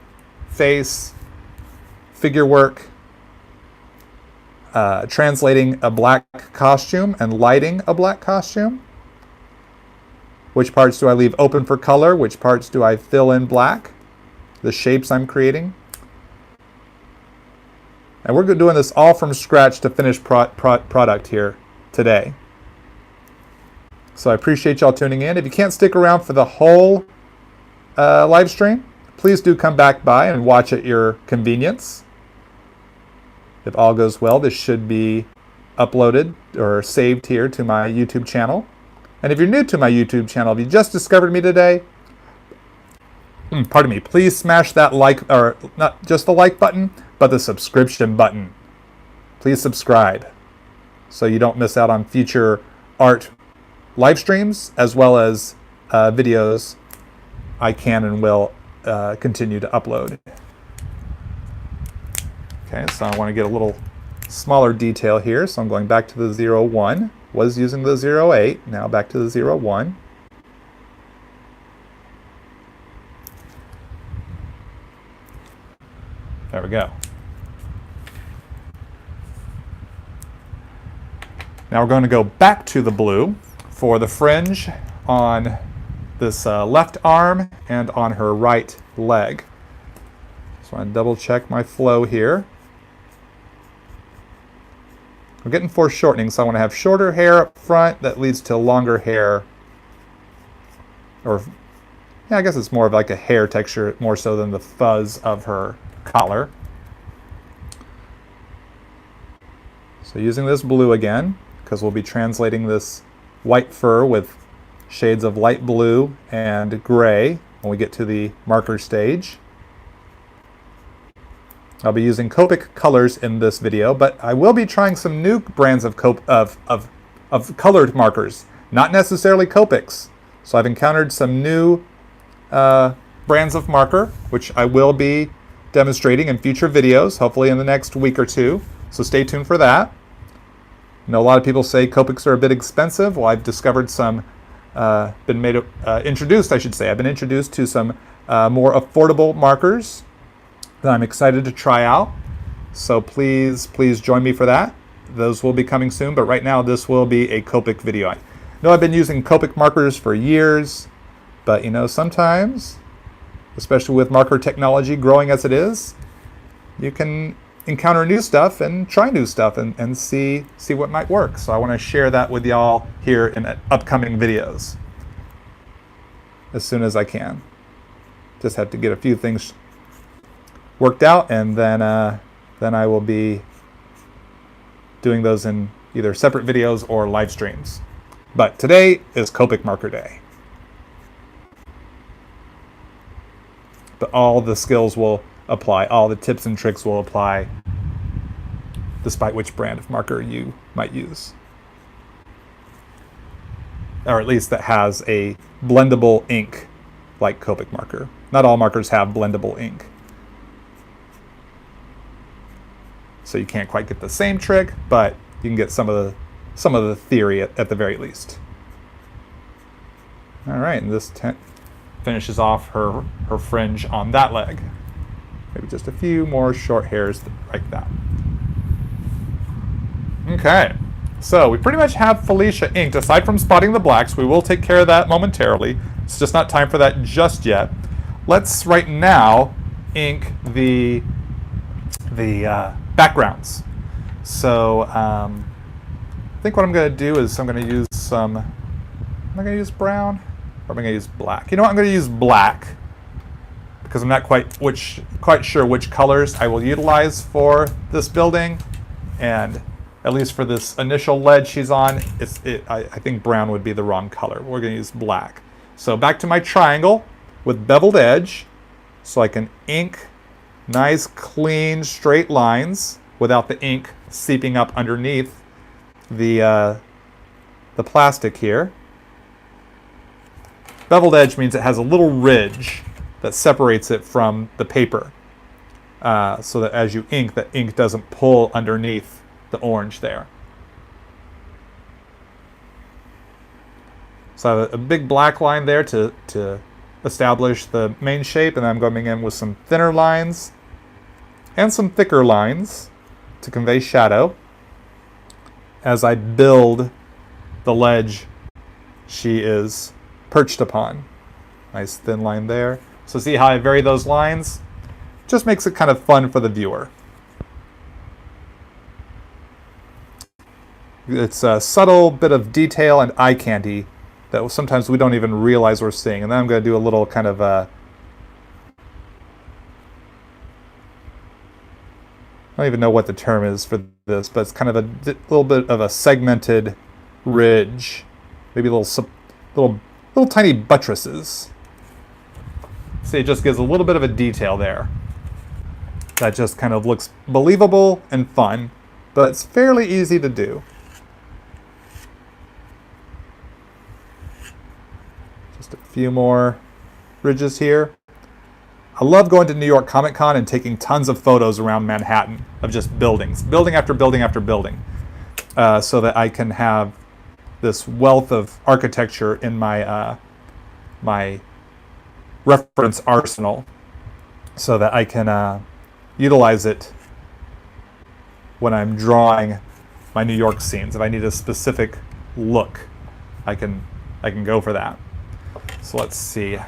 face, figure work, translating a black costume and lighting a black costume. Which parts do I leave open for color? Which parts do I fill in black? The shapes I'm creating. And we're doing this all from scratch to finished product here today. So I appreciate y'all tuning in. If you can't stick around for the whole live stream, please do come back by and watch at your convenience. If all goes well, this should be uploaded or saved here to my YouTube channel. And if you're new to my YouTube channel, if you just discovered me today, pardon me, please smash that like, or not just the like button, but the subscription button. Please subscribe so you don't miss out on future art live streams, as well as videos I can and will continue to upload. Okay, so I want to get a little smaller detail here, so I'm going back to the 0.1. Was using the 0.8, now back to the 0.1. There we go. Now we're going to go back to the blue for the fringe on this left arm and on her right leg. So I want to double check my flow here. I'm getting foreshortening, so I want to have shorter hair up front that leads to longer hair. Or, yeah, I guess it's more of like a hair texture, more so than the fuzz of her collar. So using this blue again, because we'll be translating this white fur with shades of light blue and gray when we get to the marker stage. I'll be using Copic colors in this video, but I will be trying some new brands of colored markers, not necessarily Copics. So I've encountered some new brands of marker, which I will be demonstrating in future videos, hopefully in the next week or two. So stay tuned for that. I know a lot of people say Copics are a bit expensive. Well, I've discovered some, I've been introduced to some more affordable markers that I'm excited to try out. So please join me for that. Those will be coming soon, but right now this will be a Copic video. I know I've been using Copic markers for years, but you know, sometimes, especially with marker technology growing as it is, you can encounter new stuff and try new stuff and see what might work. So I want to share that with y'all here in upcoming videos as soon as I can. Just have to get a few things worked out, and then I will be doing those in either separate videos or live streams. But today is Copic Marker Day. But all the skills will apply, all the tips and tricks will apply, despite which brand of marker you might use. Or at least that has a blendable ink like Copic marker. Not all markers have blendable ink. So you can't quite get the same trick, but you can get some of the theory at the very least. All right, and this finishes off her fringe on that leg. Maybe just a few more short hairs like that. Okay, so we pretty much have Felicia inked. Aside from spotting the blacks, we will take care of that momentarily. It's just not time for that just yet. Let's right now ink the backgrounds. So I think what I'm going to do is I'm going to use some, am I going to use brown or am I going to use black? You know what, I'm going to use black because I'm not quite sure which colors I will utilize for this building, and at least for this initial ledge she's on, I think brown would be the wrong color. We're going to use black. So back to my triangle with beveled edge so I can ink nice, clean, straight lines without the ink seeping up underneath the plastic here. Beveled edge means it has a little ridge that separates it from the paper, so that as you ink, the ink doesn't pull underneath the orange there. So I have a big black line there to establish the main shape, and I'm going in with some thinner lines and some thicker lines to convey shadow as I build the ledge she is perched upon. Nice thin line there. So see how I vary those lines? Just makes it kind of fun for the viewer. It's a subtle bit of detail and eye candy that sometimes we don't even realize we're seeing. And then I'm going to do a little kind of I don't even know what the term is for this, but it's kind of a little bit of a segmented ridge, maybe little tiny buttresses. See, it just gives a little bit of a detail there. That just kind of looks believable and fun, but it's fairly easy to do. Just a few more ridges here. I love going to New York Comic Con and taking tons of photos around Manhattan of just buildings, building after building after building, so that I can have this wealth of architecture in my my reference arsenal, so that I can utilize it when I'm drawing my New York scenes. If I need a specific look, I can go for that. So let's see.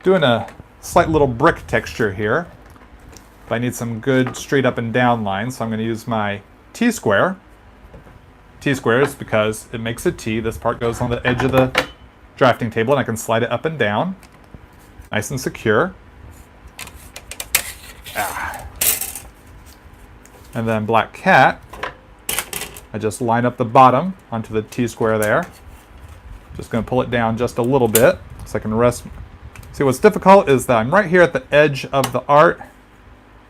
Doing a slight little brick texture here. But I need some good straight up and down lines, so I'm going to use my T-square. T-square is because it makes a T. This part goes on the edge of the drafting table, and I can slide it up and down. Nice and secure. And then black cat, I just line up the bottom onto the T-square there. Just going to pull it down just a little bit so I can rest. See, what's difficult is that I'm right here at the edge of the art,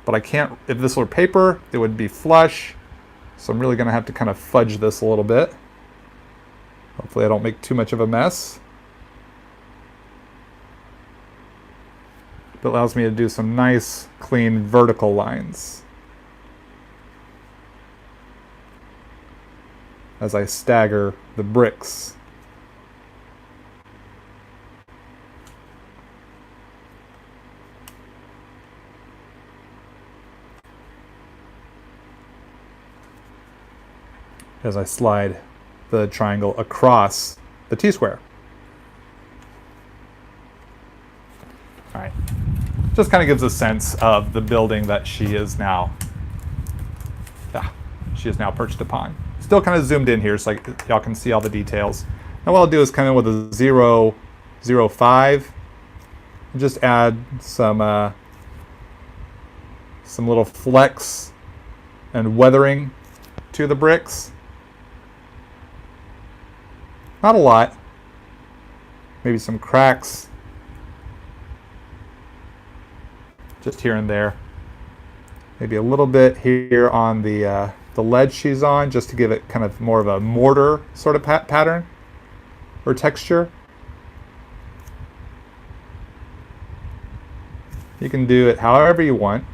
but I can't, if this were paper, it would be flush. So I'm really going to have to kind of fudge this a little bit. Hopefully I don't make too much of a mess. It allows me to do some nice, clean, vertical lines as I stagger the bricks. As I slide the triangle across the T-square. All right. Just kind of gives a sense of the building that she is now perched upon. Still kind of zoomed in here so y'all can see all the details. Now what I'll do is kind of with a 0.05, just add some little flecks and weathering to the bricks. Not a lot. Maybe some cracks. Just here and there. Maybe a little bit here on the ledge she's on, just to give it kind of more of a mortar sort of pattern or texture. You can do it however you want.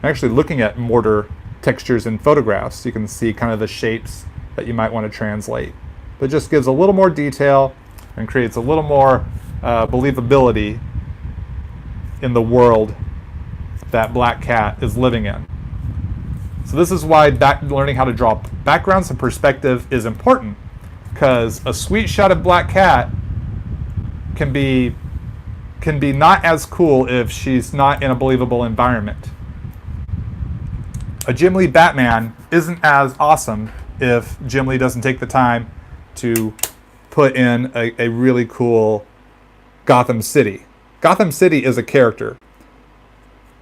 Actually, looking at mortar textures in photographs, you can see kind of the shapes that you might want to translate. But it just gives a little more detail and creates a little more believability in the world that Black Cat is living in. So this is why learning how to draw backgrounds and perspective is important, because a sweet shot of Black Cat can be not as cool if she's not in a believable environment. A Jim Lee Batman isn't as awesome if Jim Lee doesn't take the time to put in a really cool Gotham City. Gotham City is a character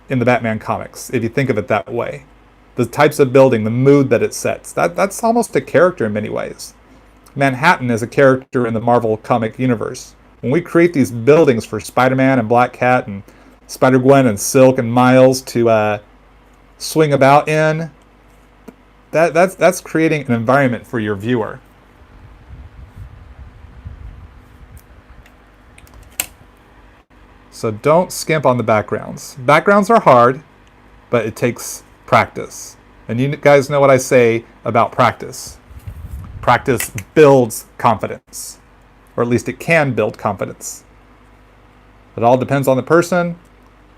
in the Batman comics, if you think of it that way. The types of building, the mood that it sets, that's almost a character in many ways. Manhattan is a character in the Marvel comic universe. When we create these buildings for Spider-Man and Black Cat and Spider-Gwen and Silk and Miles to swing about in, that's creating an environment for your viewer. So don't skimp on the backgrounds. Backgrounds are hard, but it takes practice. And you guys know what I say about practice. Practice builds confidence, or at least it can build confidence. It all depends on the person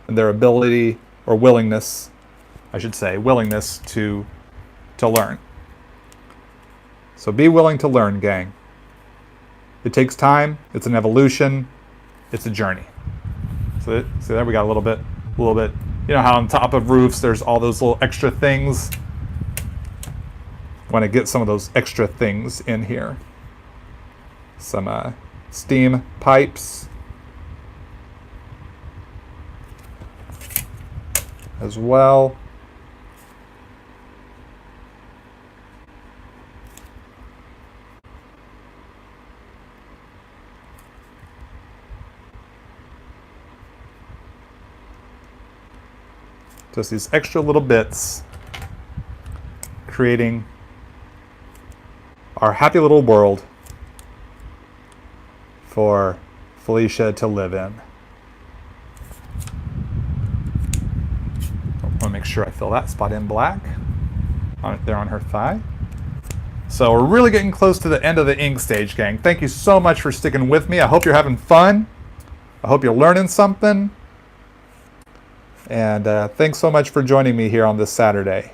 and their ability or willingness, I should say, willingness to learn. So be willing to learn, gang. It takes time, it's an evolution, it's a journey. So there we got a little bit. You know how on top of roofs there's all those little extra things? I want to get some of those extra things in here. Some steam pipes as well. Just these extra little bits, creating our happy little world for Felicia to live in. I want to make sure I fill that spot in black there on her thigh. So we're really getting close to the end of the ink stage, gang. Thank you so much for sticking with me. I hope you're having fun. I hope you're learning something. And thanks so much for joining me here on this Saturday.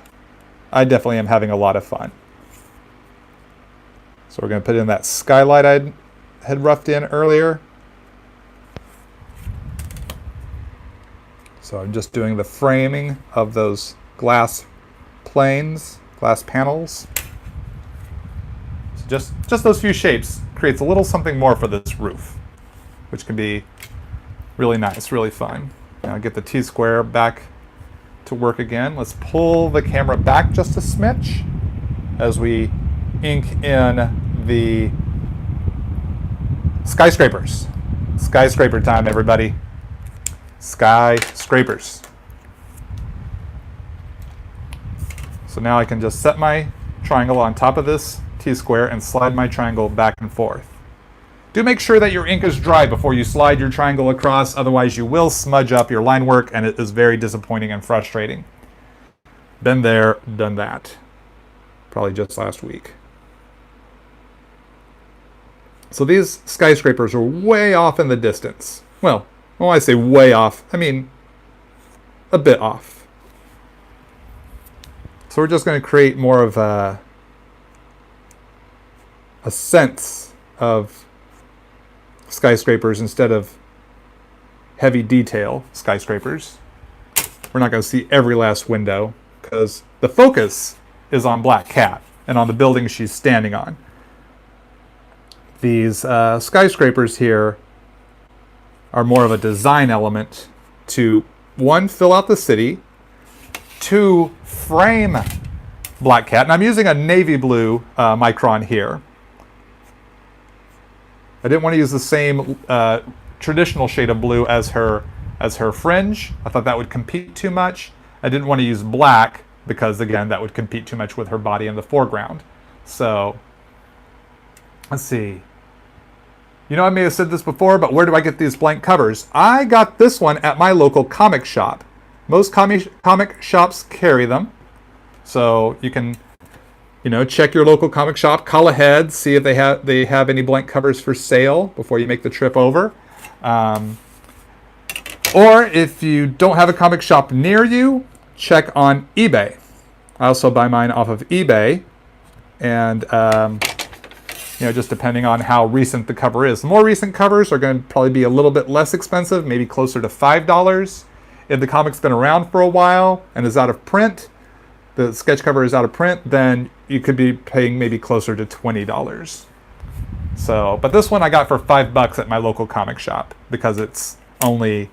I definitely am having a lot of fun. So we're going to put in that skylight I had roughed in earlier. So I'm just doing the framing of those glass planes, glass panels. So just those few shapes creates a little something more for this roof, which can be really nice, really fun. Now get the T-square back to work again. Let's pull the camera back just a smidge as we ink in the skyscrapers. Skyscraper time, everybody. Skyscrapers. So now I can just set my triangle on top of this T-square and slide my triangle back and forth. Do make sure that your ink is dry before you slide your triangle across, otherwise you will smudge up your line work and it is very disappointing and frustrating. Been there, done that. Probably just last week. So these skyscrapers are way off in the distance. Well, when I say way off, I mean a bit off. So we're just going to create more of a sense of skyscrapers instead of heavy detail skyscrapers. We're not going to see every last window because the focus is on Black Cat and on the building she's standing on. These skyscrapers here are more of a design element to, one, fill out the city, two, frame Black Cat. And I'm using a navy blue micron here. I didn't want to use the same traditional shade of blue as her fringe. I thought that would compete too much. I didn't want to use black because, again, that would compete too much with her body in the foreground. So let's see. You know, I may have said this before, but where do I get these blank covers? I got this one at my local comic shop. Most comic shops carry them. So you can, you know, check your local comic shop, call ahead, see if they have any blank covers for sale before you make the trip over. Or if you don't have a comic shop near you, check on eBay. I also buy mine off of eBay. And you know, just depending on how recent the cover is. The more recent covers are going to probably be a little bit less expensive, maybe closer to $5. If the comic's been around for a while and is out of print, the sketch cover is out of print, then you could be paying maybe closer to $20. So, but this one I got for $5 at my local comic shop because it's only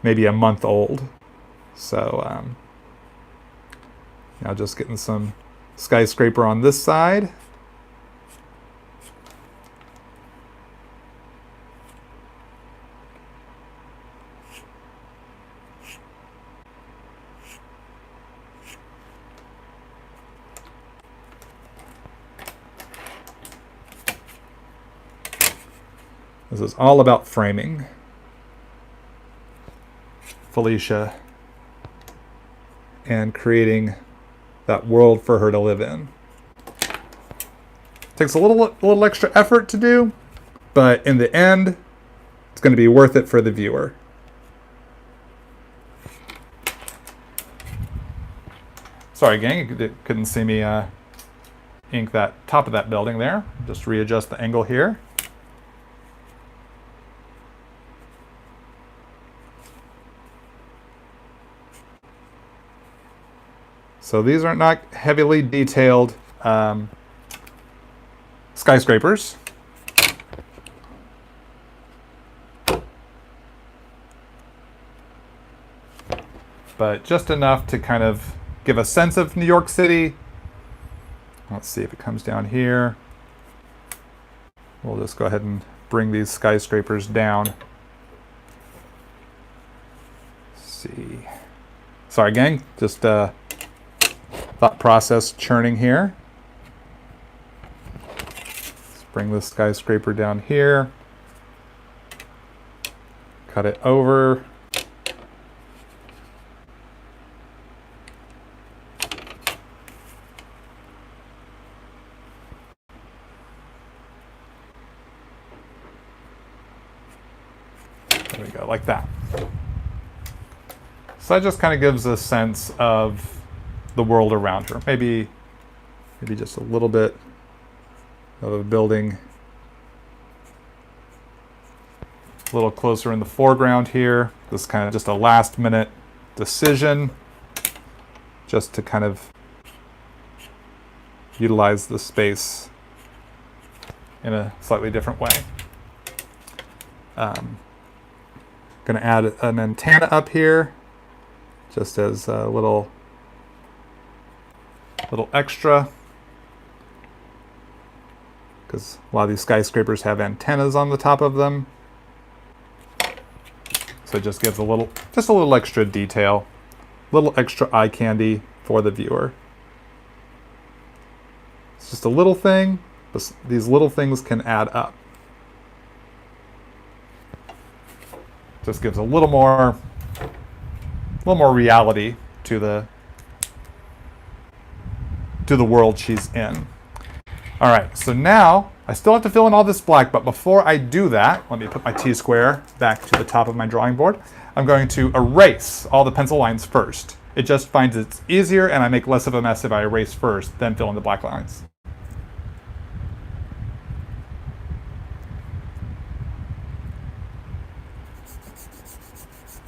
maybe a month old. So, now just getting some skyscraper on this side. This is all about framing Felicia and creating that world for her to live in. Takes a little extra effort to do, but in the end, it's going to be worth it for the viewer. Sorry, gang, you couldn't see me ink that top of that building there. Just readjust the angle here. So these are not heavily detailed skyscrapers. But just enough to kind of give a sense of New York City. Let's see if it comes down here. We'll just go ahead and bring these skyscrapers down. Let's see. Sorry, gang, just thought process churning here. Let's bring this skyscraper down here. Cut it over. There we go, like that. So that just kind of gives a sense of the world around her. Maybe just a little bit of a building. A little closer in the foreground here. This is kind of just a last minute decision just to kind of utilize the space in a slightly different way. Going to add an antenna up here just as a little extra, because a lot of these skyscrapers have antennas on the top of them. So it just gives a little extra detail, a little extra eye candy for the viewer. It's just a little thing, but these little things can add up. Just gives a little more reality to the world she's in. All right, so now I still have to fill in all this black, but before I do that, let me put my T-square back to the top of my drawing board. I'm going to erase all the pencil lines first. It just finds it's easier and I make less of a mess if I erase first, then fill in the black lines.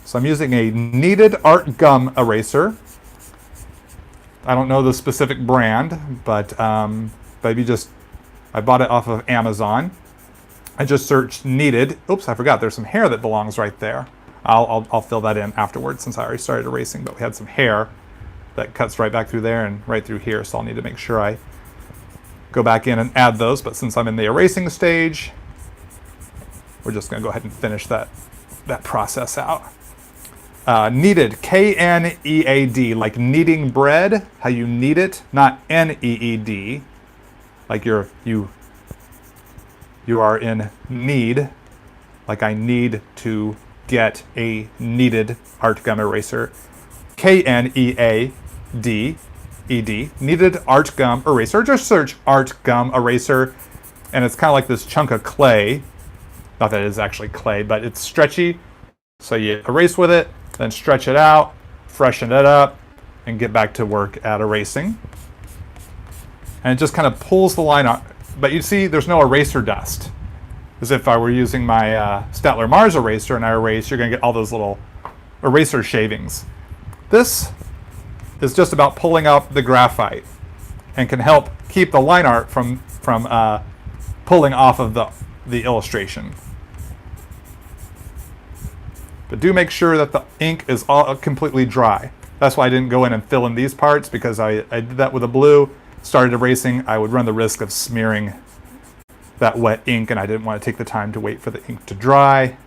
So I'm using a kneaded art gum eraser. I don't know the specific brand, but I bought it off of Amazon. I just searched kneaded. Oops, I forgot. There's some hair that belongs right there. I'll fill that in afterwards since I already started erasing, but we had some hair that cuts right back through there and right through here, so I'll need to make sure I go back in and add those. But since I'm in the erasing stage, we're just going to go ahead and finish that process out. Kneaded, K-N-E-A-D, like kneading bread, how you knead it, not N-E-E-D, like you are in need, like I need to get a kneaded art gum eraser. K-N-E-A-D, E-D, kneaded art gum eraser. Just search art gum eraser, and it's kind of like this chunk of clay. Not that it is actually clay, but it's stretchy. So you erase with it, then stretch it out, freshen it up, and get back to work at erasing. And it just kind of pulls the line out. But you see there's no eraser dust. As if I were using my Statler Mars eraser and I erase, you're going to get all those little eraser shavings. This is just about pulling out the graphite and can help keep the line art from pulling off of the illustration. But do make sure that the ink is all completely dry. That's why I didn't go in and fill in these parts, because I did that with a blue, started erasing, I would run the risk of smearing that wet ink, and I didn't want to take the time to wait for the ink to dry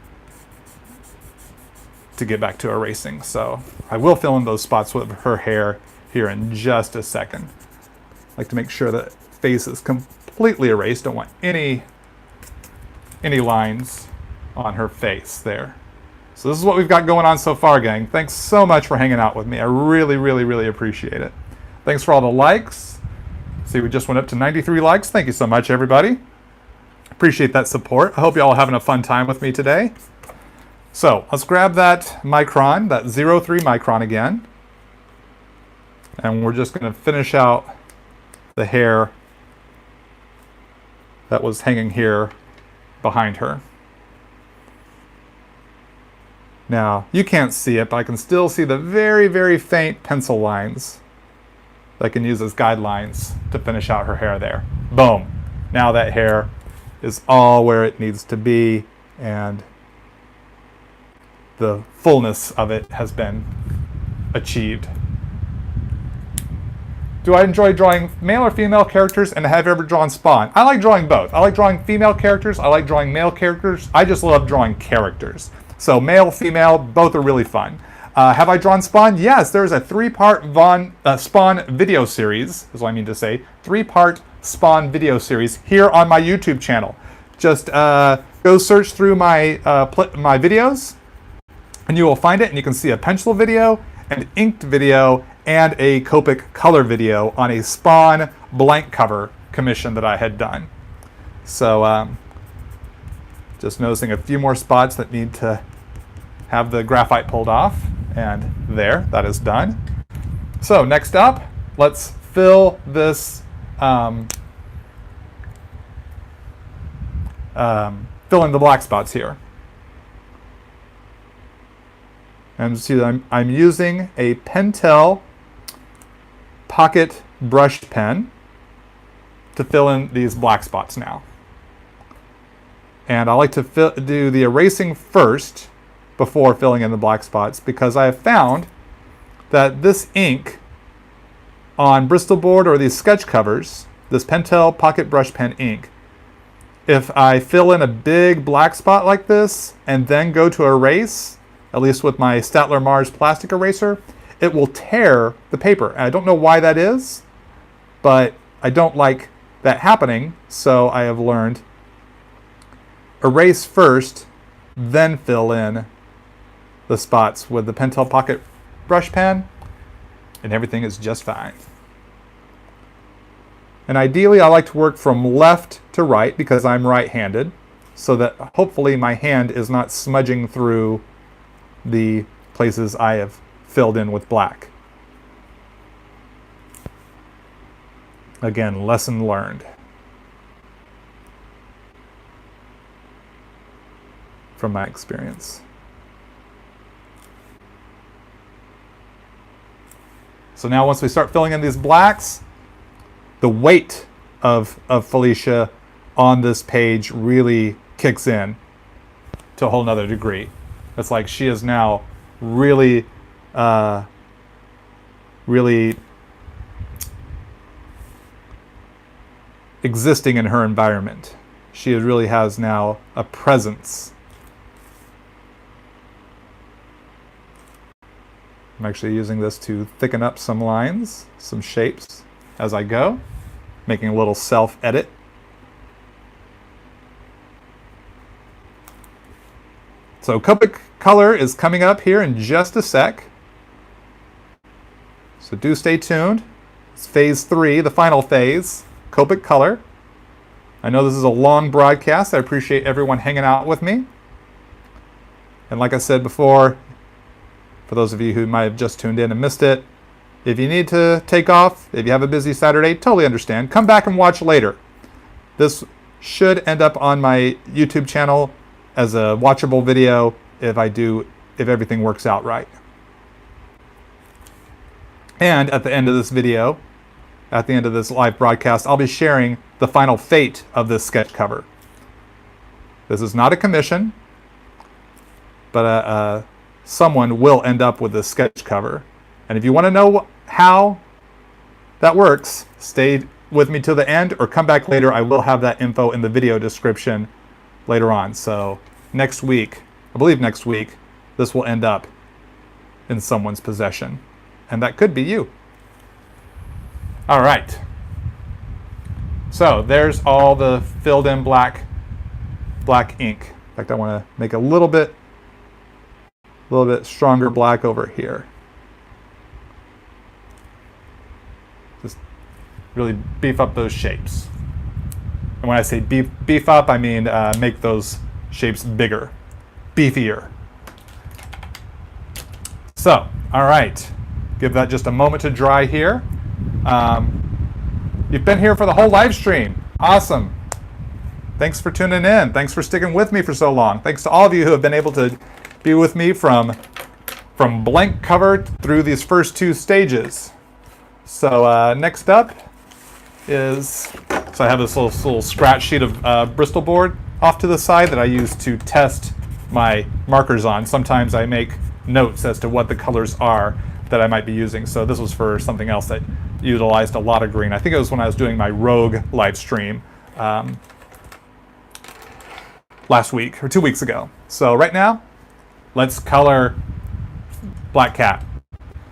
to get back to erasing. So I will fill in those spots with her hair here in just a second. I like to make sure that face is completely erased. Don't want any lines on her face there. So this is what we've got going on so far, gang. Thanks so much for hanging out with me. I really, really, really appreciate it. Thanks for all the likes. See, we just went up to 93 likes. Thank you so much, everybody. Appreciate that support. I hope you all are having a fun time with me today. So let's grab that micron, that 0.3 micron again. And we're just going to finish out the hair that was hanging here behind her. Now, you can't see it, but I can still see the very, very faint pencil lines that I can use as guidelines to finish out her hair there. Boom. Now that hair is all where it needs to be, and the fullness of it has been achieved. Do I enjoy drawing male or female characters, and have you ever drawn Spawn? I like drawing both. I like drawing female characters. I like drawing male characters. I just love drawing characters. So male, female, both are really fun. Have I drawn Spawn? Yes, there's a 3-part Spawn video series, is what I mean to say. 3-part Spawn video series here on my YouTube channel. Just go search through my videos, and you will find it, and you can see a pencil video, an inked video, and a Copic color video on a Spawn blank cover commission that I had done. So just noticing a few more spots that need to have the graphite pulled off, and there, that is done. So next up, let's fill this, fill in the black spots here. And see that I'm using a Pentel pocket brush pen to fill in these black spots now. And I like to do the erasing first before filling in the black spots, because I have found that this ink on Bristol board or these sketch covers, this Pentel pocket brush pen ink, if I fill in a big black spot like this and then go to erase, at least with my Staedtler Mars plastic eraser, it will tear the paper. And I don't know why that is, but I don't like that happening, so I have learned erase first, then fill in the spots with the Pentel pocket brush pen, and everything is just fine. And ideally, I like to work from left to right because I'm right-handed, so that hopefully my hand is not smudging through the places I have filled in with black. Again, lesson learned from my experience. So now once we start filling in these blacks, the weight of Felicia on this page really kicks in to a whole nother degree. It's like she is now really, really existing in her environment. She really has now a presence. I'm actually using this to thicken up some lines, some shapes as I go, making a little self-edit. So Copic color is coming up here in just a sec. So do stay tuned. It's phase 3, the final phase, Copic color. I know this is a long broadcast. I appreciate everyone hanging out with me. And like I said before, for those of you who might have just tuned in and missed it, if you need to take off, if you have a busy Saturday, totally understand. Come back and watch later. This should end up on my YouTube channel as a watchable video if everything works out right. And at the end of this video, at the end of this live broadcast, I'll be sharing the final fate of this sketch cover. This is not a commission, but someone will end up with this sketch cover. And if you want to know how that works, stay with me till the end or come back later. I will have that info in the video description later on. So next week, I believe next week, this will end up in someone's possession. And that could be you. All right. So there's all the filled in black ink. In fact, I want to make a little bit stronger black over here. Just really beef up those shapes. And when I say beef up, I mean make those shapes bigger, beefier. So, all right. Give that just a moment to dry here. You've been here for the whole live stream. Awesome. Thanks for tuning in. Thanks for sticking with me for so long. Thanks to all of you who have been able to be with me from blank cover through these first 2 stages. So next up is, so I have this little scratch sheet of Bristol board off to the side that I use to test my markers on. Sometimes I make notes as to what the colors are that I might be using. So this was for something else that utilized a lot of green. I think it was when I was doing my Rogue live stream last week or 2 weeks ago. So right now, let's color Black Cat.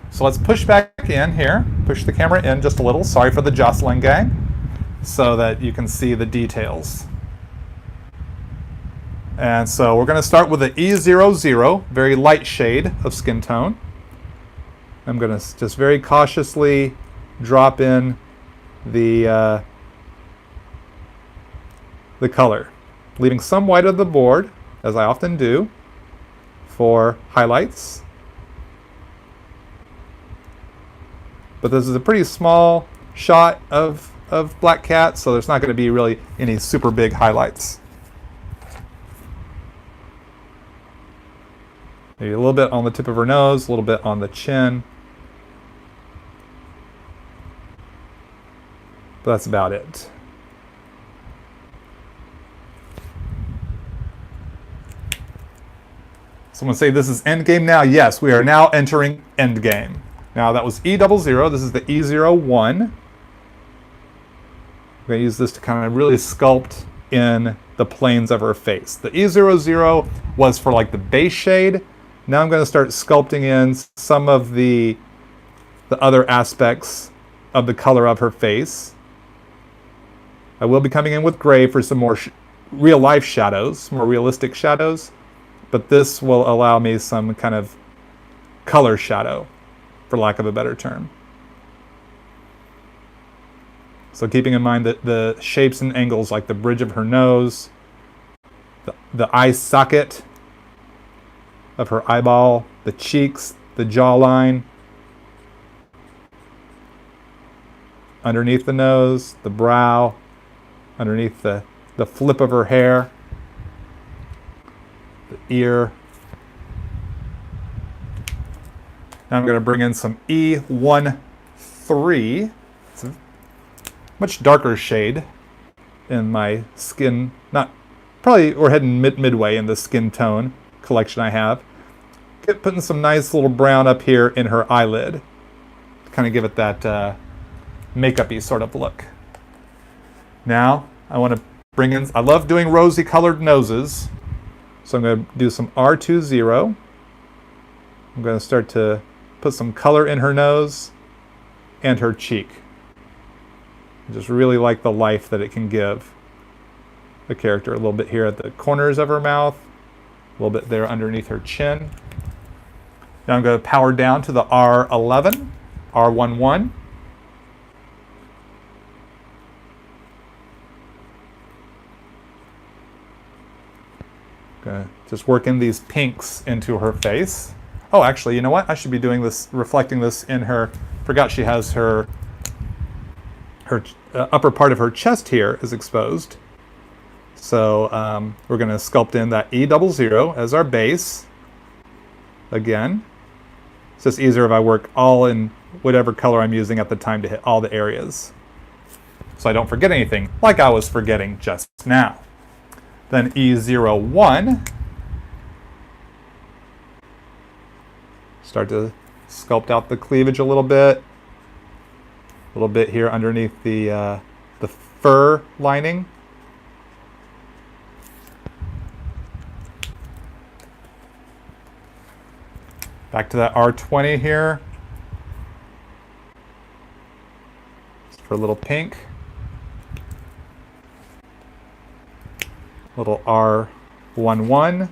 So let's push back in here, push the camera in just a little. Sorry for the jostling, gang, so that you can see the details. And so we're going to start with the E00, very light shade of skin tone. I'm going to just very cautiously drop in the color, leaving some white of the board, as I often do, for highlights. But this is a pretty small shot of Black Cat, so there's not going to be really any super big highlights. Maybe a little bit on the tip of her nose, a little bit on the chin. But that's about it. Someone say this is endgame now. Yes, we are now entering endgame. Now that was E00. This is the E01. I'm going to use this to kind of really sculpt in the planes of her face. The E00 was for like the base shade. Now I'm going to start sculpting in some of the other aspects of the color of her face. I will be coming in with gray for some more real life shadows, more realistic shadows. But this will allow me some kind of color shadow, for lack of a better term. So keeping in mind that the shapes and angles like the bridge of her nose, the eye socket of her eyeball, the cheeks, the jawline, underneath the nose, the brow, underneath the flip of her hair, the ear. Now I'm going to bring in some E13. It's a much darker shade in my skin. We're heading midway in the skin tone collection I have. Putting some nice little brown up here in her eyelid to kind of give it that makeup-y sort of look. Now I want to bring in, I love doing rosy colored noses. So I'm going to do some R20. I'm going to start to put some color in her nose and her cheek. I just really like the life that it can give the character. A little bit here at the corners of her mouth, a little bit there underneath her chin. Now I'm going to power down to the R11, R11. Just working these pinks into her face. Oh, actually, you know what? I should be doing this, reflecting this in her. Forgot she has her upper part of her chest here is exposed. So we're going to sculpt in that E00 as our base. Again, it's just easier if I work all in whatever color I'm using at the time to hit all the areas, so I don't forget anything, like I was forgetting just now. Then E01, start to sculpt out the cleavage a little bit here underneath the fur lining. Back to that R20 here, just for a little pink. Little R11,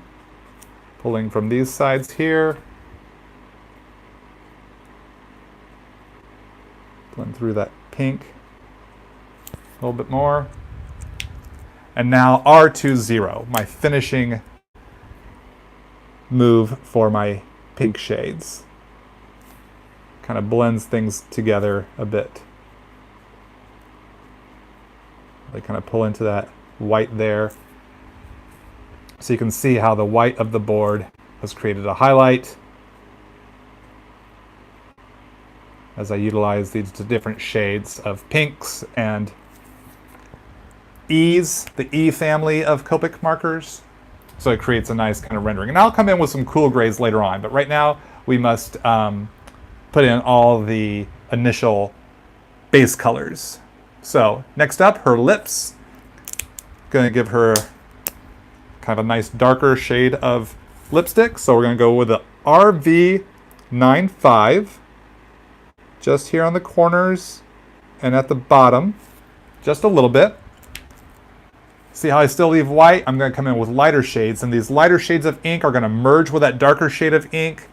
pulling from these sides here. Blend through that pink a little bit more. And now R20, my finishing move for my pink shades. Kind of blends things together a bit. They kind of pull into that white there. So you can see how the white of the board has created a highlight as I utilize these different shades of pinks and E's, the E family of Copic markers. So it creates a nice kind of rendering. And I'll come in with some cool grays later on, but right now we must put in all the initial base colors. So next up, her lips. Going to give her kind of a nice darker shade of lipstick. So we're going to go with the RV95, just here on the corners and at the bottom, just a little bit. See how I still leave white? I'm going to come in with lighter shades, and these lighter shades of ink are going to merge with that darker shade of ink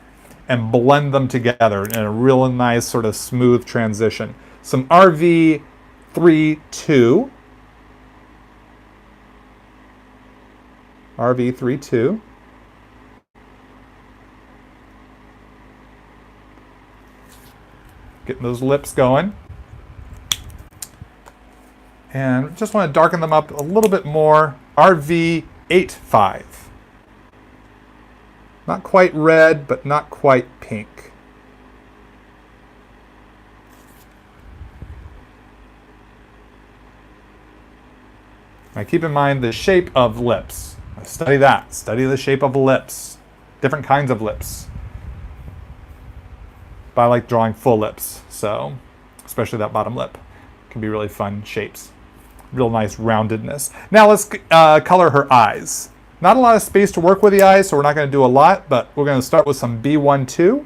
and blend them together in a real nice sort of smooth transition. Some RV32. RV32. Getting those lips going. And just want to darken them up a little bit more. RV85. Not quite red, but not quite pink. Now keep in mind the shape of lips. Study that. Study the shape of lips. Different kinds of lips. But I like drawing full lips, so especially that bottom lip. Can be really fun shapes. Real nice roundedness. Now let's color her eyes. Not a lot of space to work with the eyes, so we're not going to do a lot, but we're going to start with some B12.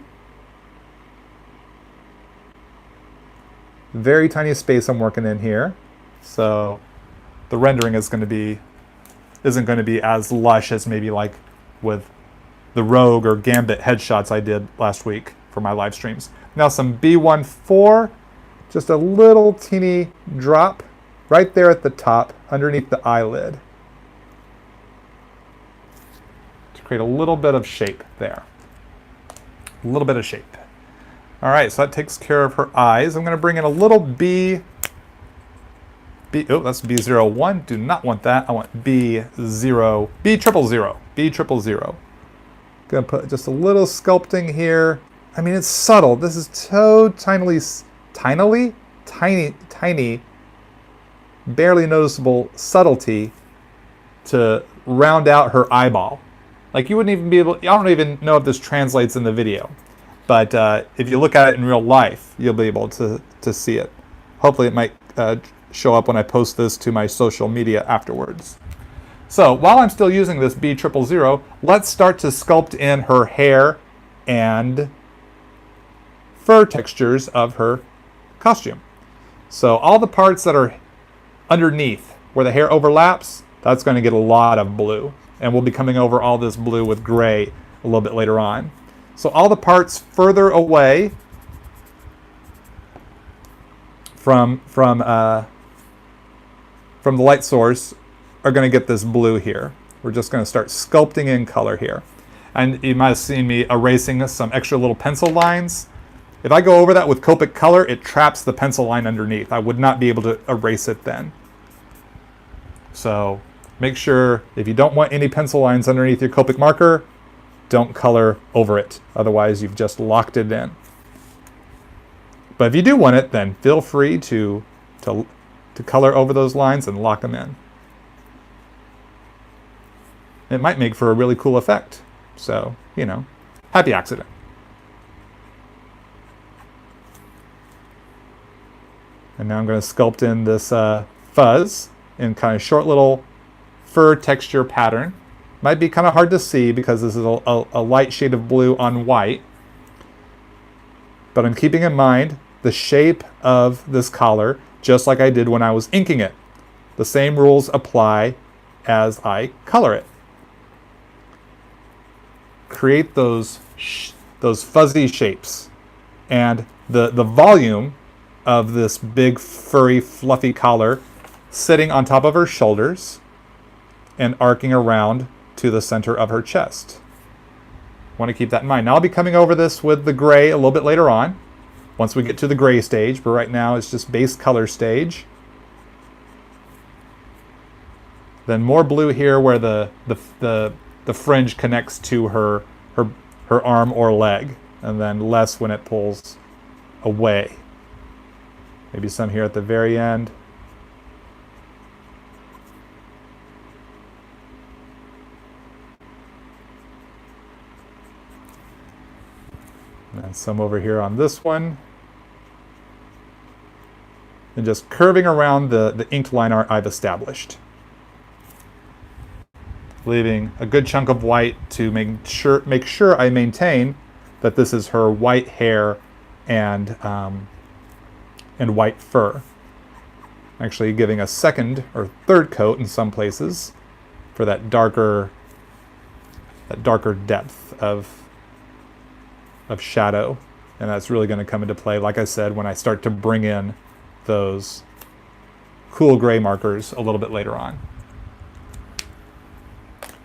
Very tiny space I'm working in here. So the rendering isn't going to be as lush as maybe like with the Rogue or Gambit headshots I did last week for my live streams. Now some B14, just a little teeny drop right there at the top underneath the eyelid to create a little bit of shape there. A little bit of shape. All right, so that takes care of her eyes. I'm going to bring in a little oh, that's B01. Do not want that. I want B0, B000. Gonna put just a little sculpting here. I mean, it's subtle. This is so tiny, barely noticeable subtlety to round out her eyeball. Like you wouldn't even be able, I don't even know if this translates in the video, but if you look at it in real life, you'll be able to see it. Hopefully it might show up when I post this to my social media afterwards. So while I'm still using this B000, let's start to sculpt in her hair and fur textures of her costume. So all the parts that are underneath where the hair overlaps, that's going to get a lot of blue. And we'll be coming over all this blue with gray a little bit later on. So all the parts further away from the light source are going to get this blue here. We're just going to start sculpting in color here. And you might have seen me erasing some extra little pencil lines. If I go over that with Copic color, it traps the pencil line underneath. I would not be able to erase it then. So make sure if you don't want any pencil lines underneath your Copic marker, don't color over it. Otherwise, you've just locked it in. But if you do want it, then feel free to color over those lines and lock them in. It might make for a really cool effect. So, you know, happy accident. And now I'm going to sculpt in this fuzz in kind of short little fur texture pattern. Might be kind of hard to see because this is a light shade of blue on white. But I'm keeping in mind the shape of this collar, just like I did when I was inking it. The same rules apply as I color it. Create those fuzzy shapes. And the volume of this big, furry, fluffy collar sitting on top of her shoulders and arcing around to the center of her chest. Want to keep that in mind. Now I'll be coming over this with the gray a little bit later on, once we get to the gray stage, but right now it's just base color stage. Then more blue here where the fringe connects to her arm or leg, and then less when it pulls away. Maybe some here at the very end. And some over here on this one. And just curving around the inked line art I've established. Leaving a good chunk of white to make sure I maintain that this is her white hair and white fur. Actually giving a second or third coat in some places for that darker depth of shadow. And that's really going to come into play, like I said, when I start to bring in those cool gray markers a little bit later on.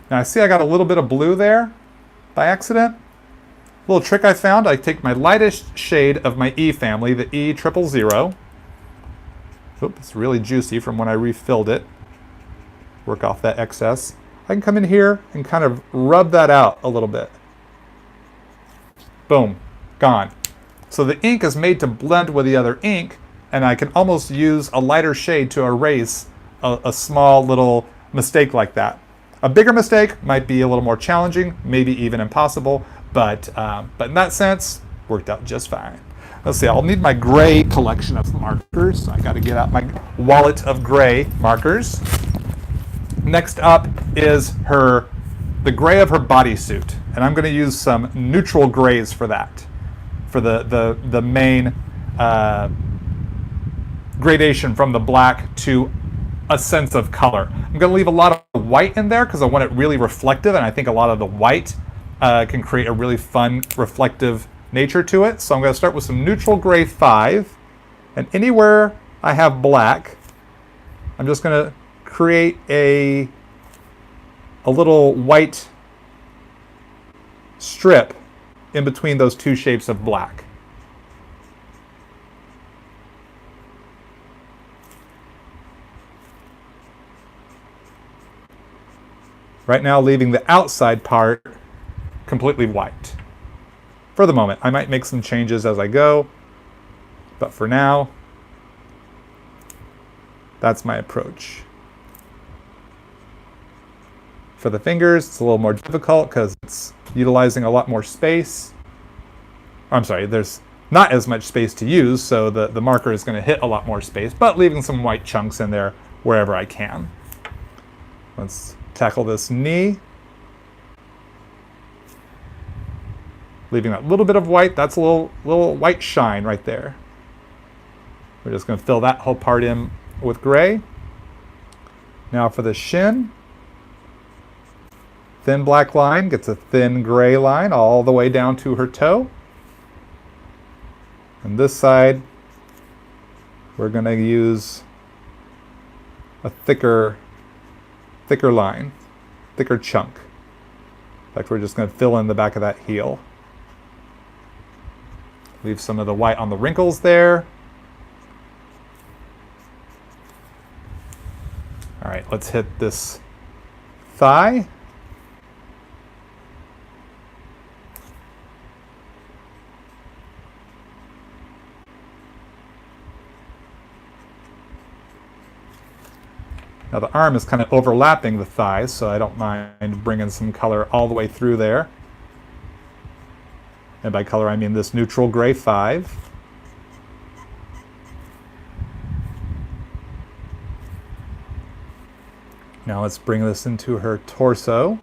Now I see I got a little bit of blue there by accident. A Little trick I found, I take my lightest shade of my E family, the E000. Oop, it's really juicy from when I refilled it. Work off that excess. I can come in here and kind of rub that out a little bit. Boom, gone. So the ink is made to blend with the other ink, and I can almost use a lighter shade to erase a small little mistake like that. A bigger mistake might be a little more challenging, maybe even impossible, but in that sense, worked out just fine. Let's see, I'll need my gray collection of markers. So I got to get out my wallet of gray markers. Next up is the gray of her bodysuit, and I'm going to use some neutral grays for that, for the main gradation from the black to a sense of color. I'm going to leave a lot of white in there because I want it really reflective, and I think a lot of the white can create a really fun reflective nature to it. So I'm going to start with some neutral gray 5, and anywhere I have black, I'm just going to create a little white strip in between those two shapes of black. Right now, leaving the outside part completely white. For the moment, I might make some changes as I go, but for now, that's my approach. For the fingers, it's a little more difficult because it's utilizing a lot more space. I'm sorry, there's not as much space to use, so the marker is going to hit a lot more space, but leaving some white chunks in there wherever I can. Let's tackle this knee. Leaving that little bit of white, that's a little white shine right there. We're just going to fill that whole part in with gray. Now for the shin. Thin black line gets a thin gray line all the way down to her toe. And this side, we're going to use a thicker line, thicker chunk. In fact, we're just going to fill in the back of that heel. Leave some of the white on the wrinkles there. All right, let's hit this thigh. Now the arm is kind of overlapping the thighs, so I don't mind bringing some color all the way through there. And by color, I mean this neutral gray 5. Now let's bring this into her torso.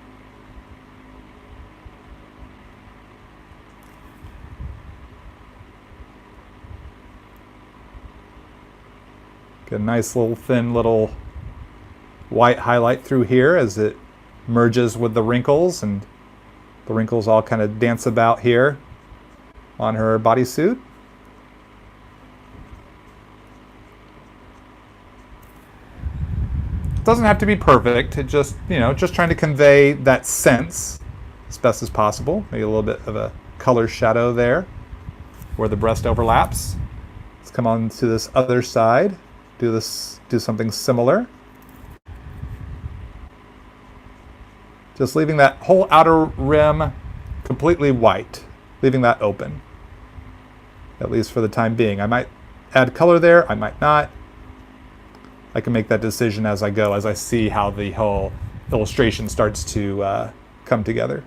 Get a nice little thin little white highlight through here as it merges with the wrinkles, and the wrinkles all kind of dance about here on her bodysuit. It doesn't have to be perfect. It just, just trying to convey that sense as best as possible. Maybe a little bit of a color shadow there where the breast overlaps. Let's come on to this other side. Do something similar. Just leaving that whole outer rim completely white, leaving that open, at least for the time being. I might add color there, I might not. I can make that decision as I go, as I see how the whole illustration starts to come together.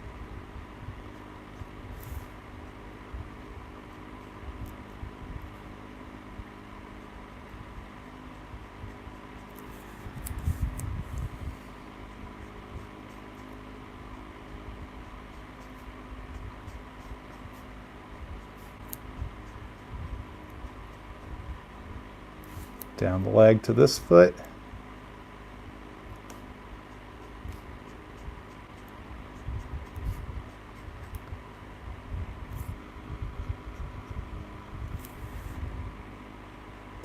Down the leg to this foot.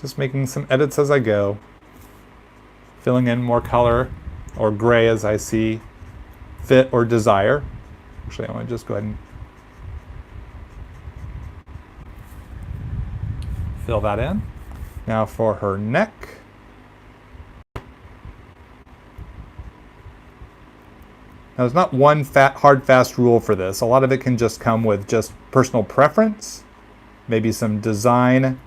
Just making some edits as I go. Filling in more color or gray as I see fit or desire. Actually, I want to just go ahead and fill that in. Now for her neck. Now there's not one hard, fast rule for this. A lot of it can just come with just personal preference, maybe some design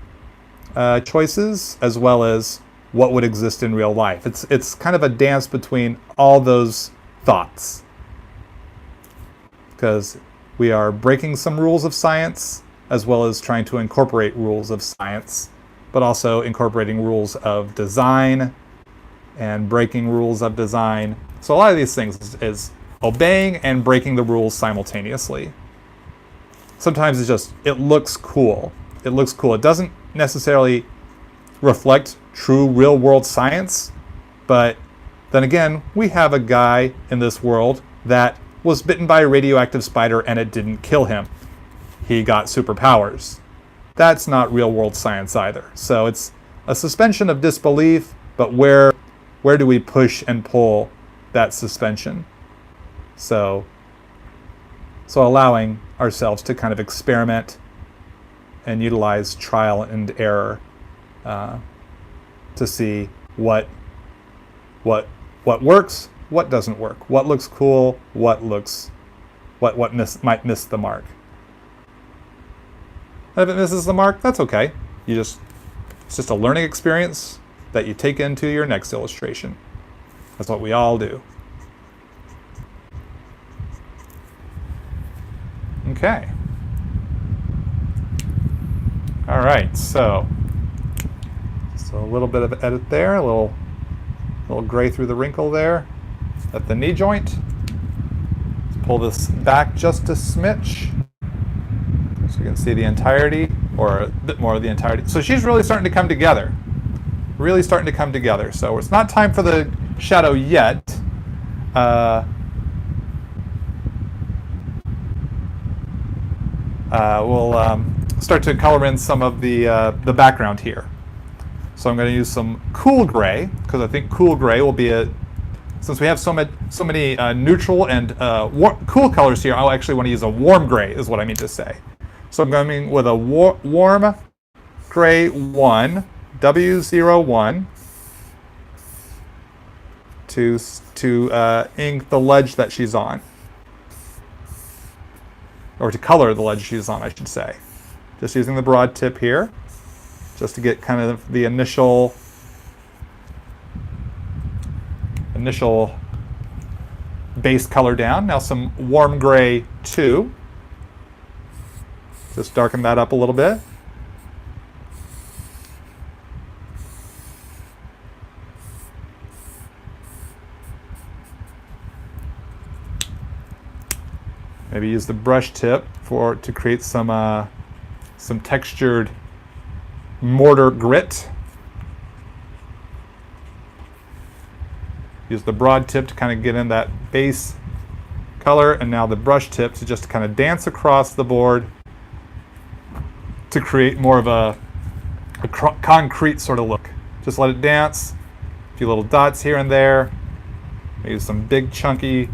choices, as well as what would exist in real life. It's kind of a dance between all those thoughts, because we are breaking some rules of science, as well as trying to incorporate rules of science, but also incorporating rules of design and breaking rules of design. So a lot of these things is obeying and breaking the rules simultaneously. Sometimes it looks cool. It looks cool. It doesn't necessarily reflect true real world science, but then again, we have a guy in this world that was bitten by a radioactive spider and it didn't kill him. He got superpowers. That's not real world science either. So it's a suspension of disbelief, but where do we push and pull that suspension? So allowing ourselves to kind of experiment and utilize trial and error to see what works, what doesn't work, what looks cool, what might miss the mark. And if it misses the mark, that's okay. It's just a learning experience that you take into your next illustration. That's what we all do. Okay. All right, so a little bit of edit there, a little gray through the wrinkle there at the knee joint. Let's pull this back just a smidge so you can see the entirety, or a bit more of the entirety. So she's really starting to come together. Really starting to come together. So it's not time for the shadow yet. We'll start to color in some of the background here. So I'm going to use some cool gray, because I think cool gray will be since we have so many neutral and cool colors here, I'll actually want to use a warm gray is what I mean to say. So I'm going with a warm gray 1, W01, to ink the ledge that she's on. Or to color the ledge she's on, I should say. Just using the broad tip here, just to get kind of the initial base color down. Now some warm gray 2. Just darken that up a little bit. Maybe use the brush tip to create some textured mortar grit. Use the broad tip to kind of get in that base color, and now the brush tip to just kind of dance across the board to create more of a concrete sort of look. Just let it dance. A few little dots here and there. Maybe some big chunky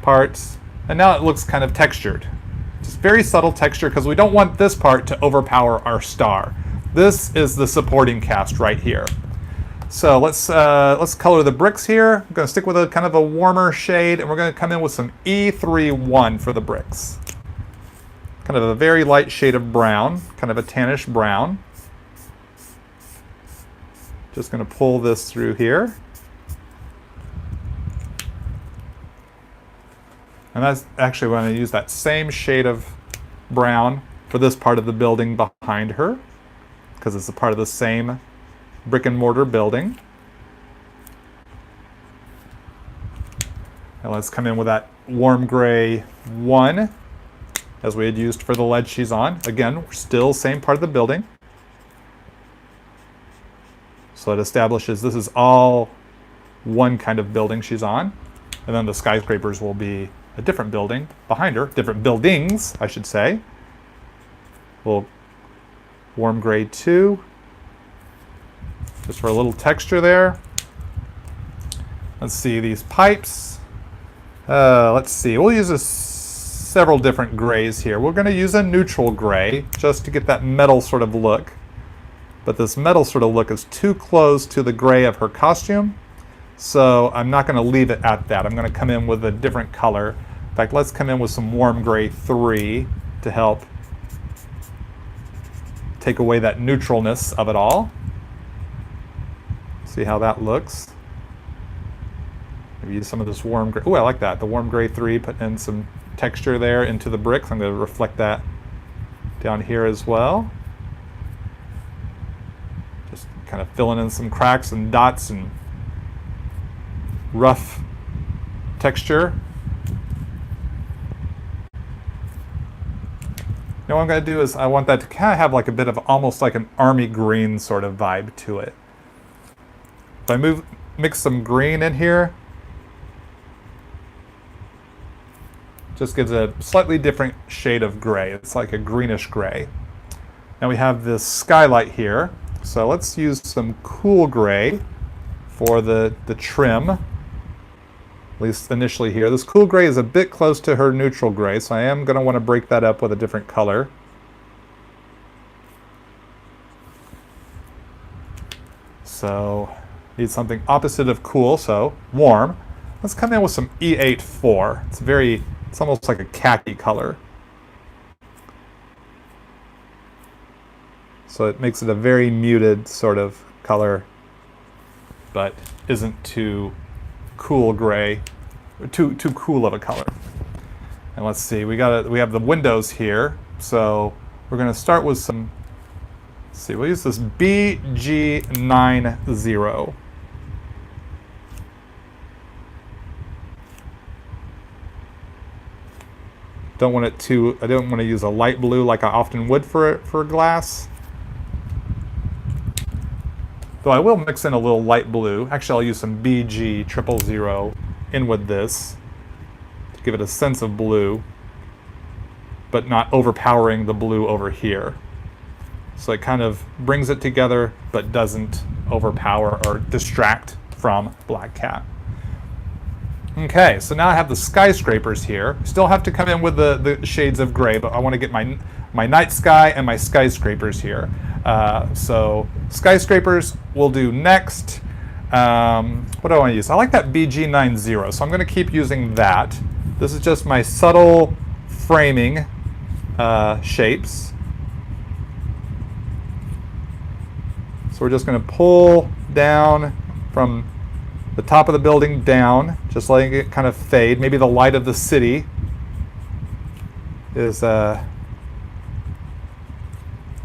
parts. And now it looks kind of textured. Just very subtle texture, because we don't want this part to overpower our star. This is the supporting cast right here. So let's color the bricks here. I'm going to stick with a kind of a warmer shade, and we're going to come in with some E31 for the bricks. Kind of a very light shade of brown, kind of a tannish brown. Just going to pull this through here. And that's actually when I use that same shade of brown for this part of the building behind her, because it's a part of the same brick and mortar building. And let's come in with that warm gray 1, as we had used for the ledge she's on. Again, still same part of the building. So it establishes this is all one kind of building she's on. And then the skyscrapers will be a different building behind her, different buildings, I should say. Little warm gray 2, just for a little texture there. Let's see these pipes. Let's see, we'll use several different grays here. We're going to use a neutral gray just to get that metal sort of look. but this metal sort of look is too close to the gray of her costume. So I'm not going to leave it at that. I'm going to come in with a different color. In fact, let's come in with some warm gray 3 to help take away that neutralness of it all. See how that looks. Maybe use some of this warm gray. Oh, I like that. The warm gray 3, put in some texture there into the bricks. I'm going to reflect that down here as well. Just kind of filling in some cracks and dots and rough texture. Now what I'm going to do is I want that to kind of have like a bit of almost like an army green sort of vibe to it. If I mix some green in here, just gives a slightly different shade of gray. It's like a greenish gray. Now we have this skylight here, so let's use some cool gray for the trim, at least initially here. This cool gray is a bit close to her neutral gray, so I am going to want to break that up with a different color. So need something opposite of cool, so warm. Let's come in with some E84. It's almost like a khaki color. So it makes it a very muted sort of color, but isn't too cool gray, or too cool of a color. And let's see, we have the windows here, so we're going to start with some. Let's see, we'll use this BG90. I don't want to use a light blue like I often would for glass. Though I will mix in a little light blue. Actually, I'll use some BG000 in with this to give it a sense of blue, but not overpowering the blue over here. So it kind of brings it together, but doesn't overpower or distract from Black Cat. Okay, so now I have the skyscrapers here. Still have to come in with the shades of gray, but I want to get my night sky and my skyscrapers here. So skyscrapers we'll do next. What do I want to use? I like that BG90, so I'm going to keep using that. This is just my subtle framing shapes. So we're just going to pull down from the top of the building down, just letting it kind of fade. Maybe the light of the city is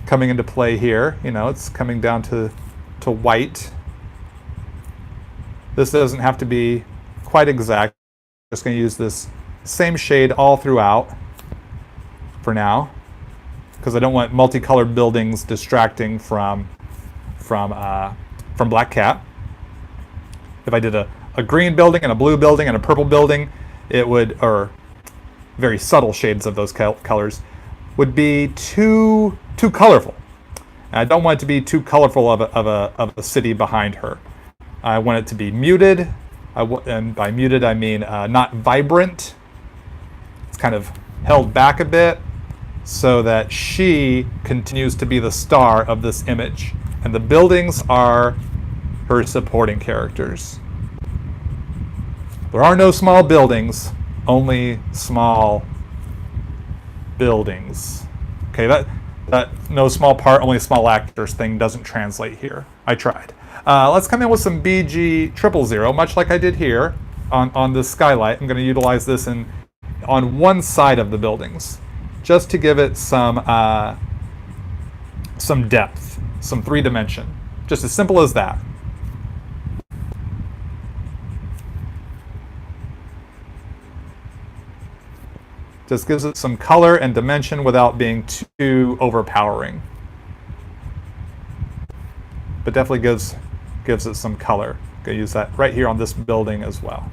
coming into play here. You know, it's coming down to white. This doesn't have to be quite exact. I'm just going to use this same shade all throughout for now, because I don't want multicolored buildings distracting from Black Cat. If I did a green building and a blue building and a purple building, it would, or very subtle shades of those colors, would be too colorful. And I don't want it to be too colorful of a city behind her. I want it to be muted, and by muted I mean not vibrant. It's kind of held back a bit so that she continues to be the star of this image. And the buildings are her supporting characters. There are no small buildings, only small buildings. Okay, that no small part, only small actors thing doesn't translate here. I tried. Let's come in with some BG000, much like I did here on this skylight. I'm going to utilize this on one side of the buildings, just to give it some depth, some 3-dimension. Just as simple as that. Just gives it some color and dimension without being too overpowering. But definitely gives it some color. I'm going to use that right here on this building as well.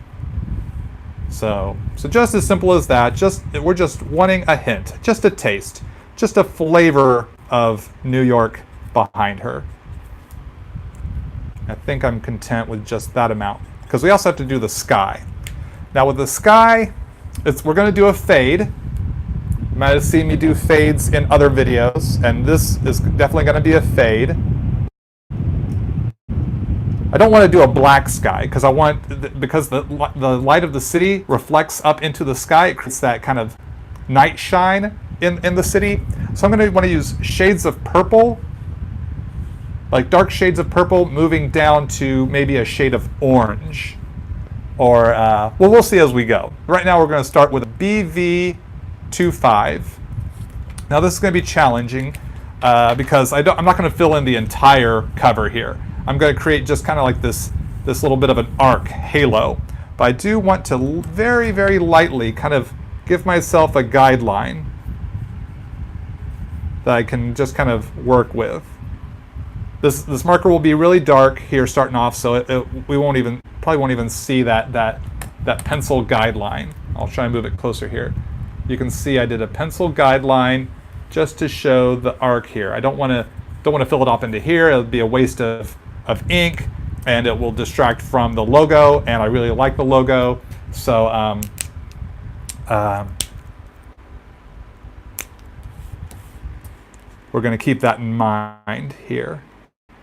So just as simple as that. We're just wanting a hint, just a taste, just a flavor of New York behind her. I think I'm content with just that amount, because we also have to do the sky. Now with the sky, we're going to do a fade. You might have seen me do fades in other videos, and this is definitely going to be a fade. I don't want to do a black sky because I want, because the light of the city reflects up into the sky, it creates that kind of night shine in the city. So I'm going to want to use shades of purple, like dark shades of purple moving down to maybe a shade of orange. Or, well, we'll see as we go. Right now we're going to start with a BV25. Now this is going to be challenging because I'm not going to fill in the entire cover here. I'm going to create just kind of like this little bit of an arc halo. But I do want to very, very lightly kind of give myself a guideline that I can just kind of work with. This marker will be really dark here starting off, so we probably won't even see that pencil guideline. I'll try and move it closer here. You can see I did a pencil guideline just to show the arc here. I don't want to fill it off into here. It would be a waste of ink, and it will distract from the logo, and I really like the logo. So we're going to keep that in mind here.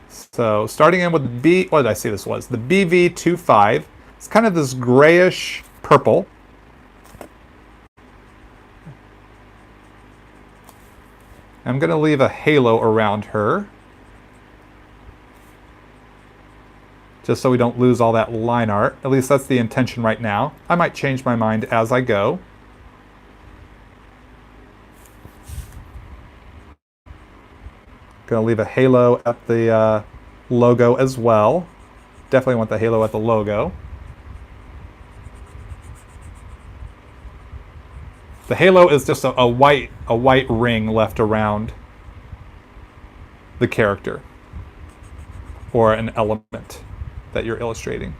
So starting in with what did I say this was? The BV25. It's kind of this grayish purple. I'm going to leave a halo around her, just so we don't lose all that line art. At least that's the intention right now. I might change my mind as I go. Going to leave a halo at the logo as well. Definitely want the halo at the logo. The halo is just a white ring left around the character or an element that you're illustrating.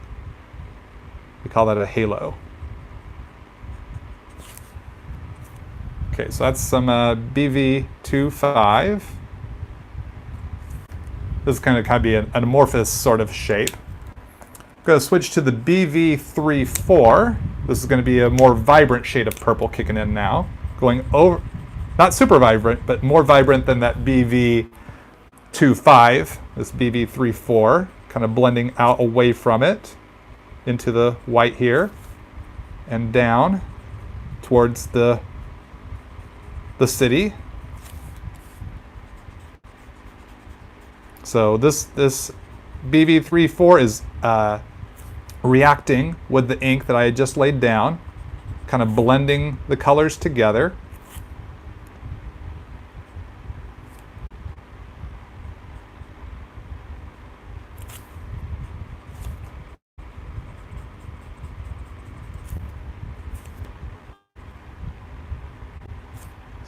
We call that a halo. Okay, so that's some BV25. This is going to be an amorphous sort of shape. I'm going to switch to the BV34. This is going to be a more vibrant shade of purple kicking in now. Going over, not super vibrant, but more vibrant than that BV25, this BV34, kind of blending out away from it into the white here and down towards the city. So this BV34 is reacting with the ink that I had just laid down, kind of blending the colors together.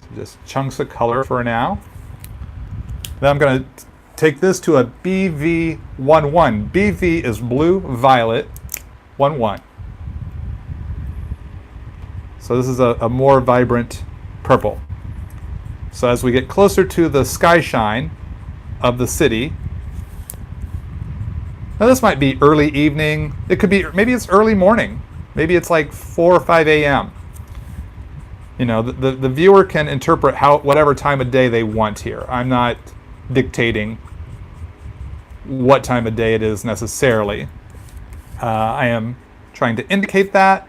So just chunks of color for now. Then I'm going to take this to a BV11. BV is blue, violet, 1-1. So this is a more vibrant purple. So as we get closer to the sky shine of the city, now this might be early evening. It could be, maybe it's early morning. Maybe it's like 4 or 5 a.m. You know, the viewer can interpret whatever time of day they want here. I'm not dictating what time of day it is necessarily. I am trying to indicate that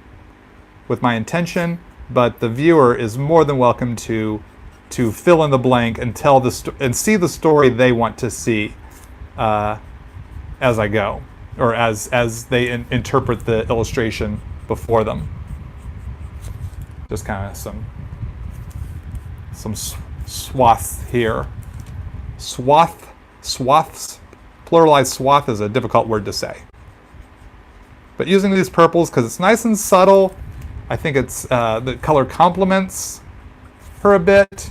with my intention, but the viewer is more than welcome to fill in the blank and tell and see the story they want to see as I go, or as they interpret the illustration before them. Just kind of some swaths here. Swaths. Pluralized swath is a difficult word to say. But using these purples, because it's nice and subtle, I think it's the color complements her a bit.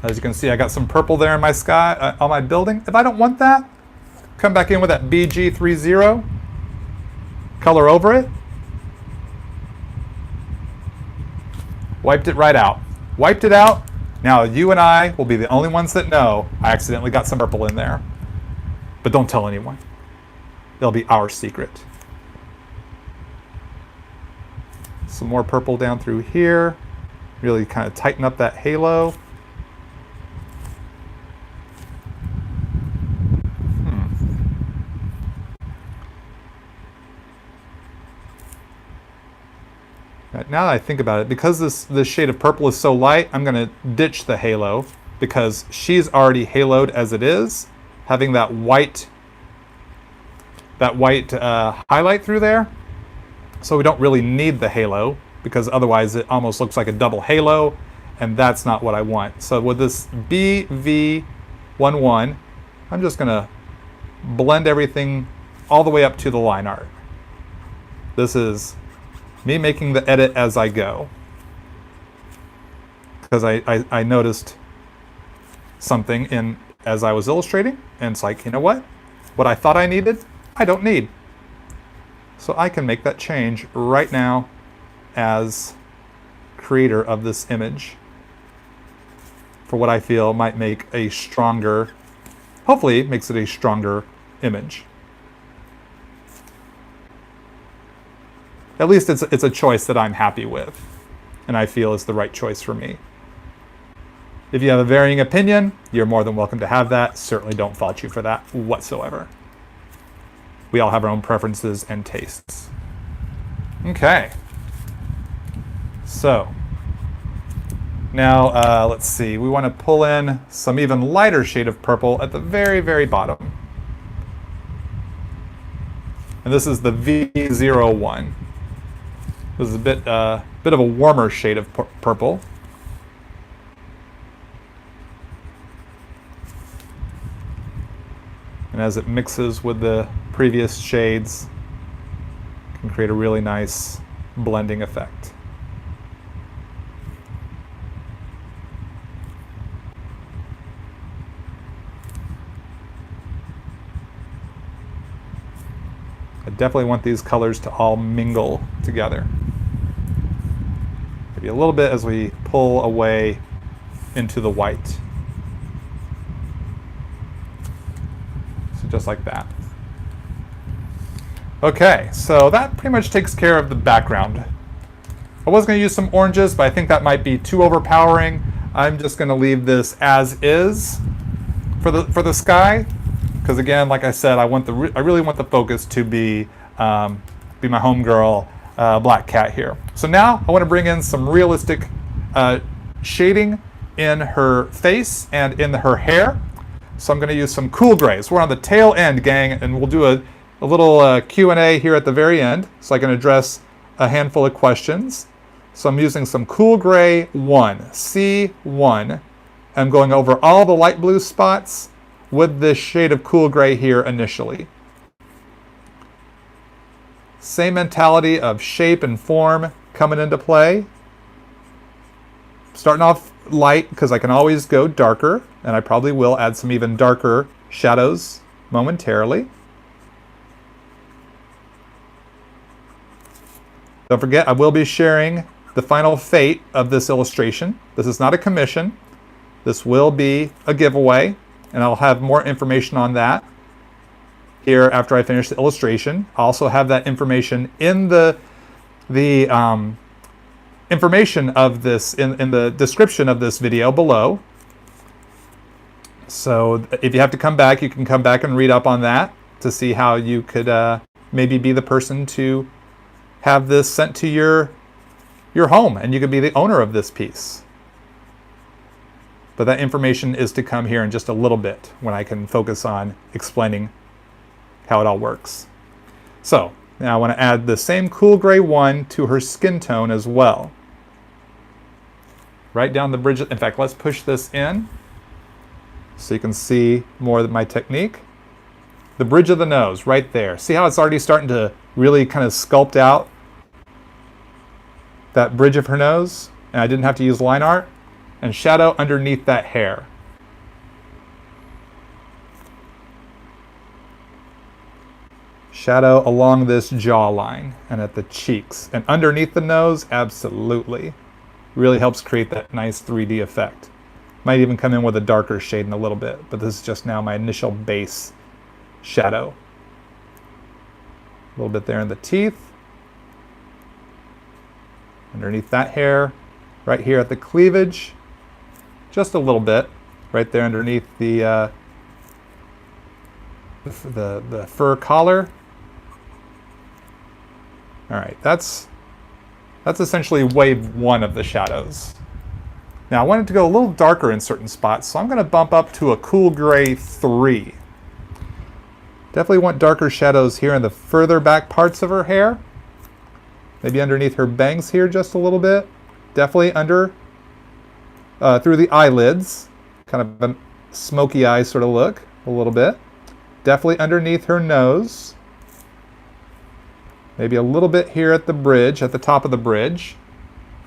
As you can see, I got some purple there in my sky, on my building. If I don't want that, come back in with that BG30, color over it. Wiped it right out. Wiped it out. Now you and I will be the only ones that know I accidentally got some purple in there. But don't tell anyone. It'll be our secret. Some more purple down through here. Really kind of tighten up that halo. Now that I think about it, because this shade of purple is so light, I'm going to ditch the halo because she's already haloed as it is, having that white highlight through there. So we don't really need the halo because otherwise it almost looks like a double halo, and that's not what I want. So with this BV11, I'm just going to blend everything all the way up to the line art. This is me making the edit as I go, because I noticed something as I was illustrating, and it's like, you know what I thought I needed, I don't need. So I can make that change right now as creator of this image for what I feel might make a stronger, hopefully makes it a stronger image. At least it's a choice that I'm happy with, and I feel is the right choice for me. If you have a varying opinion, you're more than welcome to have that. Certainly don't fault you for that whatsoever. We all have our own preferences and tastes. Okay. So now let's see. We want to pull in some even lighter shade of purple at the very, very bottom. And this is the V01. This is a bit of a warmer shade of purple. And as it mixes with the previous shades, it can create a really nice blending effect. I definitely want these colors to all mingle together. Maybe a little bit as we pull away into the white. So just like that. Okay, so that pretty much takes care of the background. I was going to use some oranges, but I think that might be too overpowering. I'm just going to leave this as is for the sky, because again, like I said, I really want the focus to be my homegirl, Black Cat here. So now I want to bring in some realistic shading in her face and in her hair. So I'm going to use some cool grays. We're on the tail end, gang, and we'll do a little Q&A here at the very end, so I can address a handful of questions. So I'm using some Cool Gray 1, C1. I'm going over all the light blue spots with this shade of Cool Gray here initially. Same mentality of shape and form coming into play. Starting off light because I can always go darker, and I probably will add some even darker shadows momentarily. Don't forget, I will be sharing the final fate of this illustration. This is not a commission. This will be a giveaway, and I'll have more information on that here after I finish the illustration. I'll also have that information in the information of this in the description of this video below. So if you have to come back, you can come back and read up on that to see how you could maybe be the person to have this sent to your home, and you could be the owner of this piece. But that information is to come here in just a little bit when I can focus on explaining how it all works. So now I want to add the same Cool Gray 1 to her skin tone as well. Right down the bridge. In fact, let's push this in so you can see more of my technique. The bridge of the nose right there. See how it's already starting to really kind of sculpt out that bridge of her nose? And I didn't have to use line art. And shadow underneath that hair. Shadow along this jawline and at the cheeks. And underneath the nose, absolutely. Really helps create that nice 3D effect. Might even come in with a darker shade in a little bit, but this is just now my initial base shadow. A little bit there in the teeth. Underneath that hair. right here at the cleavage, just a little bit, right there underneath the fur collar. All right, that's essentially wave 1 of the shadows. Now I wanted to go a little darker in certain spots, so I'm going to bump up to a cool gray 3. Definitely want darker shadows here in the further back parts of her hair. Maybe underneath her bangs here just a little bit. Definitely under, through the eyelids. Kind of a smoky eye sort of look, a little bit. Definitely underneath her nose. Maybe a little bit here at the bridge, at the top of the bridge.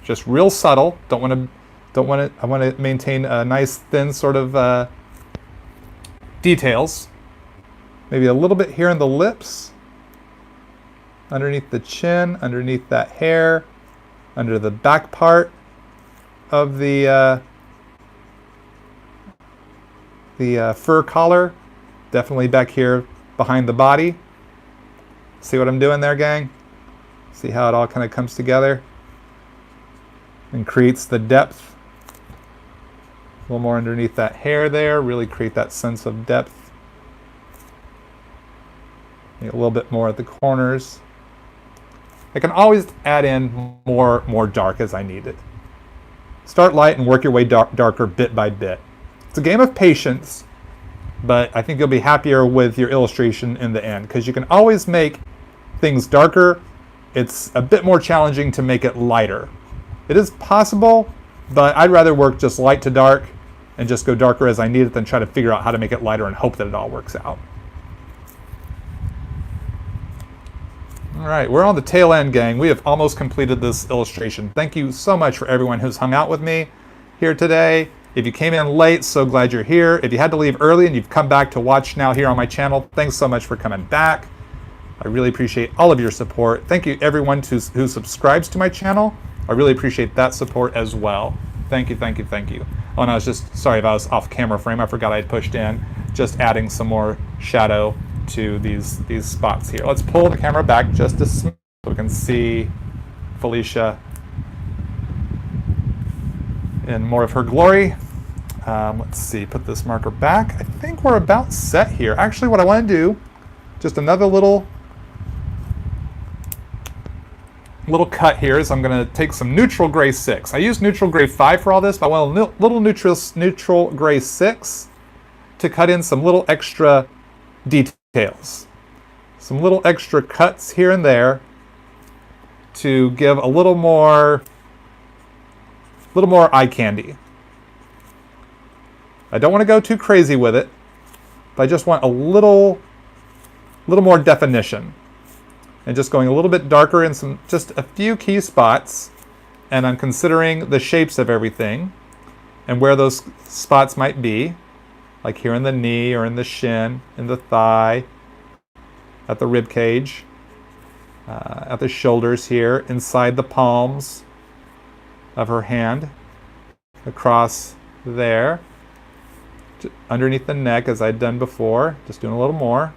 Just real subtle. I want to maintain a nice thin sort of details. Maybe a little bit here in the lips. Underneath the chin, underneath that hair, under the back part of the fur collar. Definitely back here behind the body. See what I'm doing there, gang? See how it all kind of comes together and creates the depth. A little more underneath that hair there, really create that sense of depth. Maybe a little bit more at the corners. I can always add in more dark as I need it. Start light and work your way darker bit by bit. It's a game of patience, but I think you'll be happier with your illustration in the end, because you can always make things darker. It's a bit more challenging to make it lighter. It is possible, but I'd rather work just light to dark and just go darker as I need it than try to figure out how to make it lighter and hope that it all works out. All right, we're on the tail end, gang. We have almost completed this illustration. Thank you so much for everyone who's hung out with me here today. If you came in late, so glad you're here. If you had to leave early and you've come back to watch now here on my channel, thanks so much for coming back. I really appreciate all of your support. Thank you everyone who subscribes to my channel. I really appreciate that support as well. Thank you, thank you, thank you. Oh, and I was just, sorry if I was off camera frame. I forgot I had pushed in. Just adding some more shadow to these spots here. Let's pull the camera back just a smidge so we can see Felicia in more of her glory. Let's see, put this marker back. I think we're about set here. Actually, what I want to do, just another little cut here, is I'm going to take some neutral gray 6. I used neutral gray 5 for all this, but I want a little neutral gray 6 to cut in some little extra details. Some little extra cuts here and there to give a little more eye candy. I don't want to go too crazy with it, but I just want a little more definition. And just going a little bit darker in just a few key spots. And I'm considering the shapes of everything and where those spots might be. Like here in the knee or in the shin, in the thigh, at the rib cage, at the shoulders here, inside the palms of her hand, across there, underneath the neck as I'd done before, just doing a little more,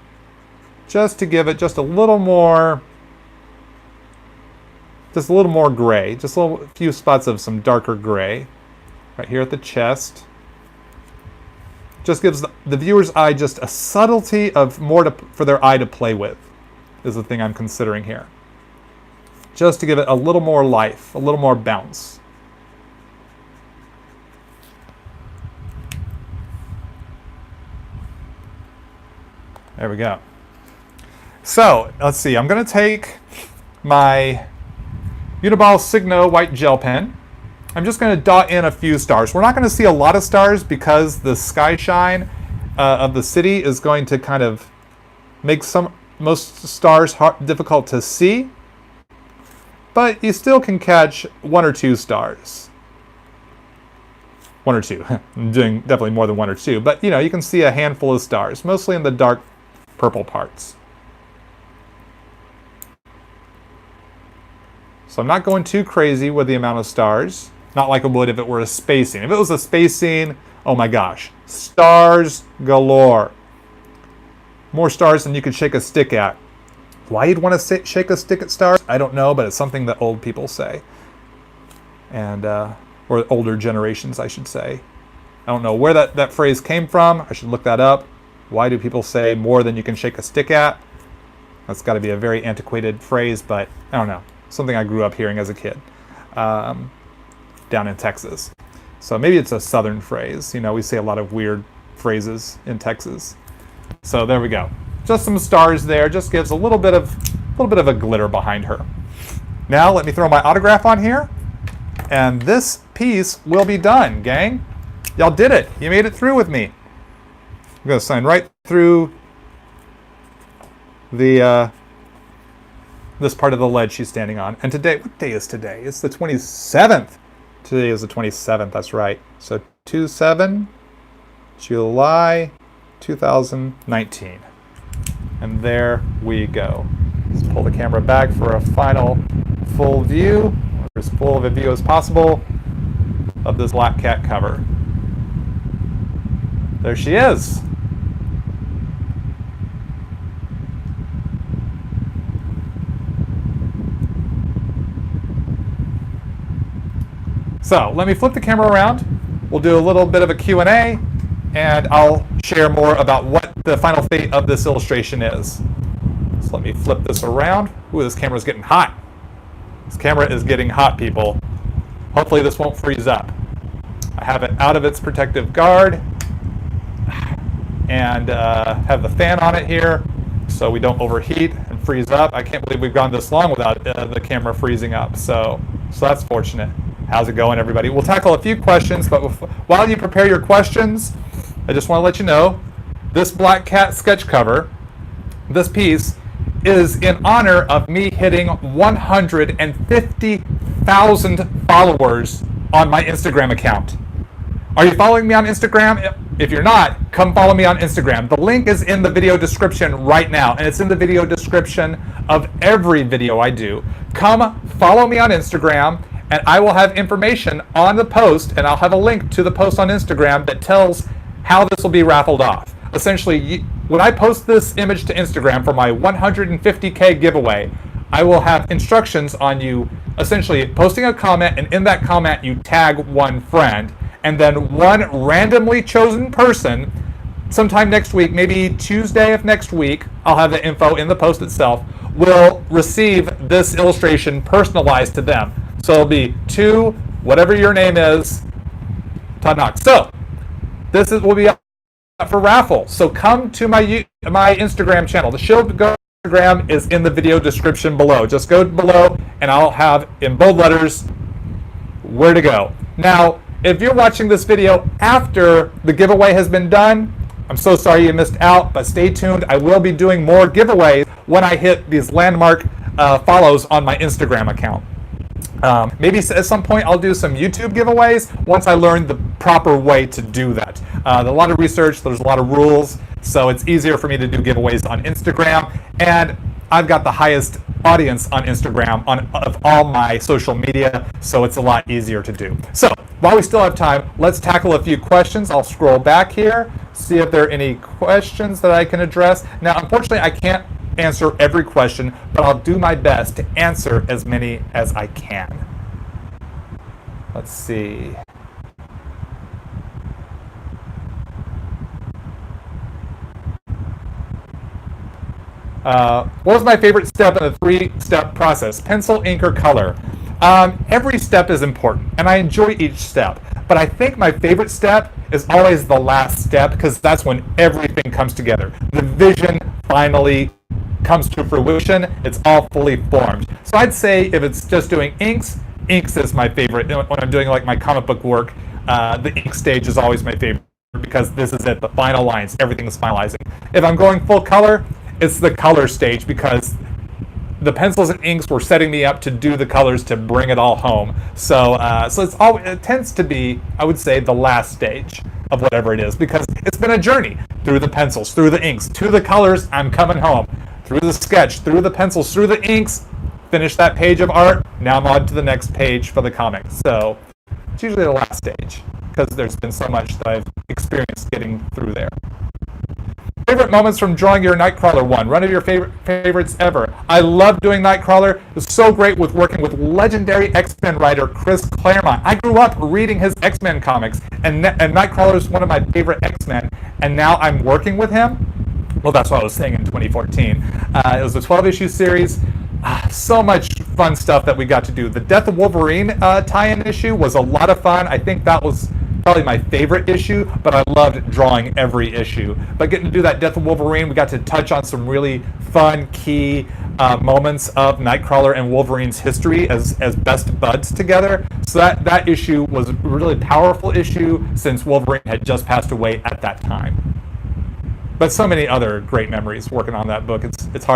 just to give it just a little more gray, just a few spots of some darker gray, right here at the chest. Just gives the viewer's eye just a subtlety of more for their eye to play with, is the thing I'm considering here. Just to give it a little more life, a little more bounce. There we go. So, let's see, I'm going to take my Uniball Signo white gel pen. I'm just going to dot in a few stars. We're not going to see a lot of stars because the sky shine of the city is going to kind of make most stars difficult to see. But you still can catch 1 or 2 stars. 1 or 2. I'm doing definitely more than 1 or 2. But, you can see a handful of stars, mostly in the dark purple parts. So I'm not going too crazy with the amount of stars. Not like I would if it were a space scene. If it was a space scene, oh my gosh. Stars galore. More stars than you could shake a stick at. Why you'd want to shake a stick at stars, I don't know, but it's something that old people say. And or older generations, I should say. I don't know where that phrase came from. I should look that up. Why do people say more than you can shake a stick at? That's got to be a very antiquated phrase, but I don't know. Something I grew up hearing as a kid down in Texas. So maybe it's a southern phrase. You know, we say a lot of weird phrases in Texas. So there we go. Just some stars there. Just gives a little bit of a glitter behind her. Now let me throw my autograph on here, and this piece will be done, gang. Y'all did it. You made it through with me. I'm going to sign right through the this part of the ledge she's standing on. And today, what day is today? It's the 27th. Today is the 27th, that's right. So 27 July 2019. And there we go. Let's pull the camera back for a final full view, or as full of a view as possible, of this black cat cover. There she is. So let me flip the camera around. We'll do a little bit of a Q&A, and I'll share more about what the final fate of this illustration is. So let me flip this around. Ooh, this camera's getting hot. This camera is getting hot, people. Hopefully this won't freeze up. I have it out of its protective guard, and have the fan on it here so we don't overheat and freeze up. I can't believe we've gone this long without the camera freezing up, so that's fortunate. How's it going, everybody? We'll tackle a few questions, but while you prepare your questions, I just want to let you know this black cat sketch cover, this piece, is in honor of me hitting 150,000 followers on my Instagram account. Are you following me on Instagram? If you're not, come follow me on Instagram. The link is in the video description right now, and it's in the video description of every video I do. Come follow me on Instagram, and I will have information on the post, and I'll have a link to the post on Instagram that tells how this will be raffled off. Essentially, when I post this image to Instagram for my 150K giveaway, I will have instructions on you essentially posting a comment, and in that comment you tag one friend, and then one randomly chosen person sometime next week, maybe Tuesday of next week, I'll have the info in the post itself, will receive this illustration personalized to them. So it'll be to whatever your name is, Todd Nauck. So this will be up for raffle. So come to my Instagram channel. The Shield Go Instagram is in the video description below. Just go below and I'll have in bold letters where to go. Now, if you're watching this video after the giveaway has been done, I'm so sorry you missed out, but stay tuned. I will be doing more giveaways when I hit these landmark follows on my Instagram account. Maybe at some point I'll do some YouTube giveaways once I learn the proper way to do that. There's a lot of research, there's a lot of rules, so it's easier for me to do giveaways on Instagram, and I've got the highest audience on Instagram of all my social media, so it's a lot easier to do. So while we still have time, let's tackle a few questions. I'll scroll back here, see if there are any questions that I can address. Now, unfortunately, I can't answer every question, but I'll do my best to answer as many as I can. Let's see. What was my favorite step in the three-step process? Pencil, ink, or color? Every step is important, and I enjoy each step. But I think my favorite step is always the last step, because that's when everything comes together. The vision finally comes to fruition. It's all fully formed. So I'd say if it's just doing inks is my favorite. When I'm doing like my comic book work, the ink stage is always my favorite, because this is it, the final lines, everything is finalizing. If I'm going full color, it's the color stage, because the pencils and inks were setting me up to do the colors to bring it all home. So it tends to be, I would say, the last stage of whatever it is, because it's been a journey through the pencils, through the inks, to the colors. I'm coming home through the sketch, through the pencils, through the inks. Finish that page of art. Now I'm on to the next page for the comic. So it's usually the last stage, because there's been so much that I've experienced getting through there. Favorite moments from drawing your Nightcrawler one. One of your favorites ever. I love doing Nightcrawler. It was so great with working with legendary X-Men writer Chris Claremont. I grew up reading his X-Men comics, and Nightcrawler is one of my favorite X-Men, and now I'm working with him. Well, that's what I was saying in 2014. It was a 12-issue series. So much fun stuff that we got to do. The Death of Wolverine tie-in issue was a lot of fun. I think that was probably my favorite issue, but I loved drawing every issue. But getting to do that Death of Wolverine, we got to touch on some really fun, key moments of Nightcrawler and Wolverine's history as best buds together. So that issue was a really powerful issue since Wolverine had just passed away at that time. But so many other great memories working on that book. It's hard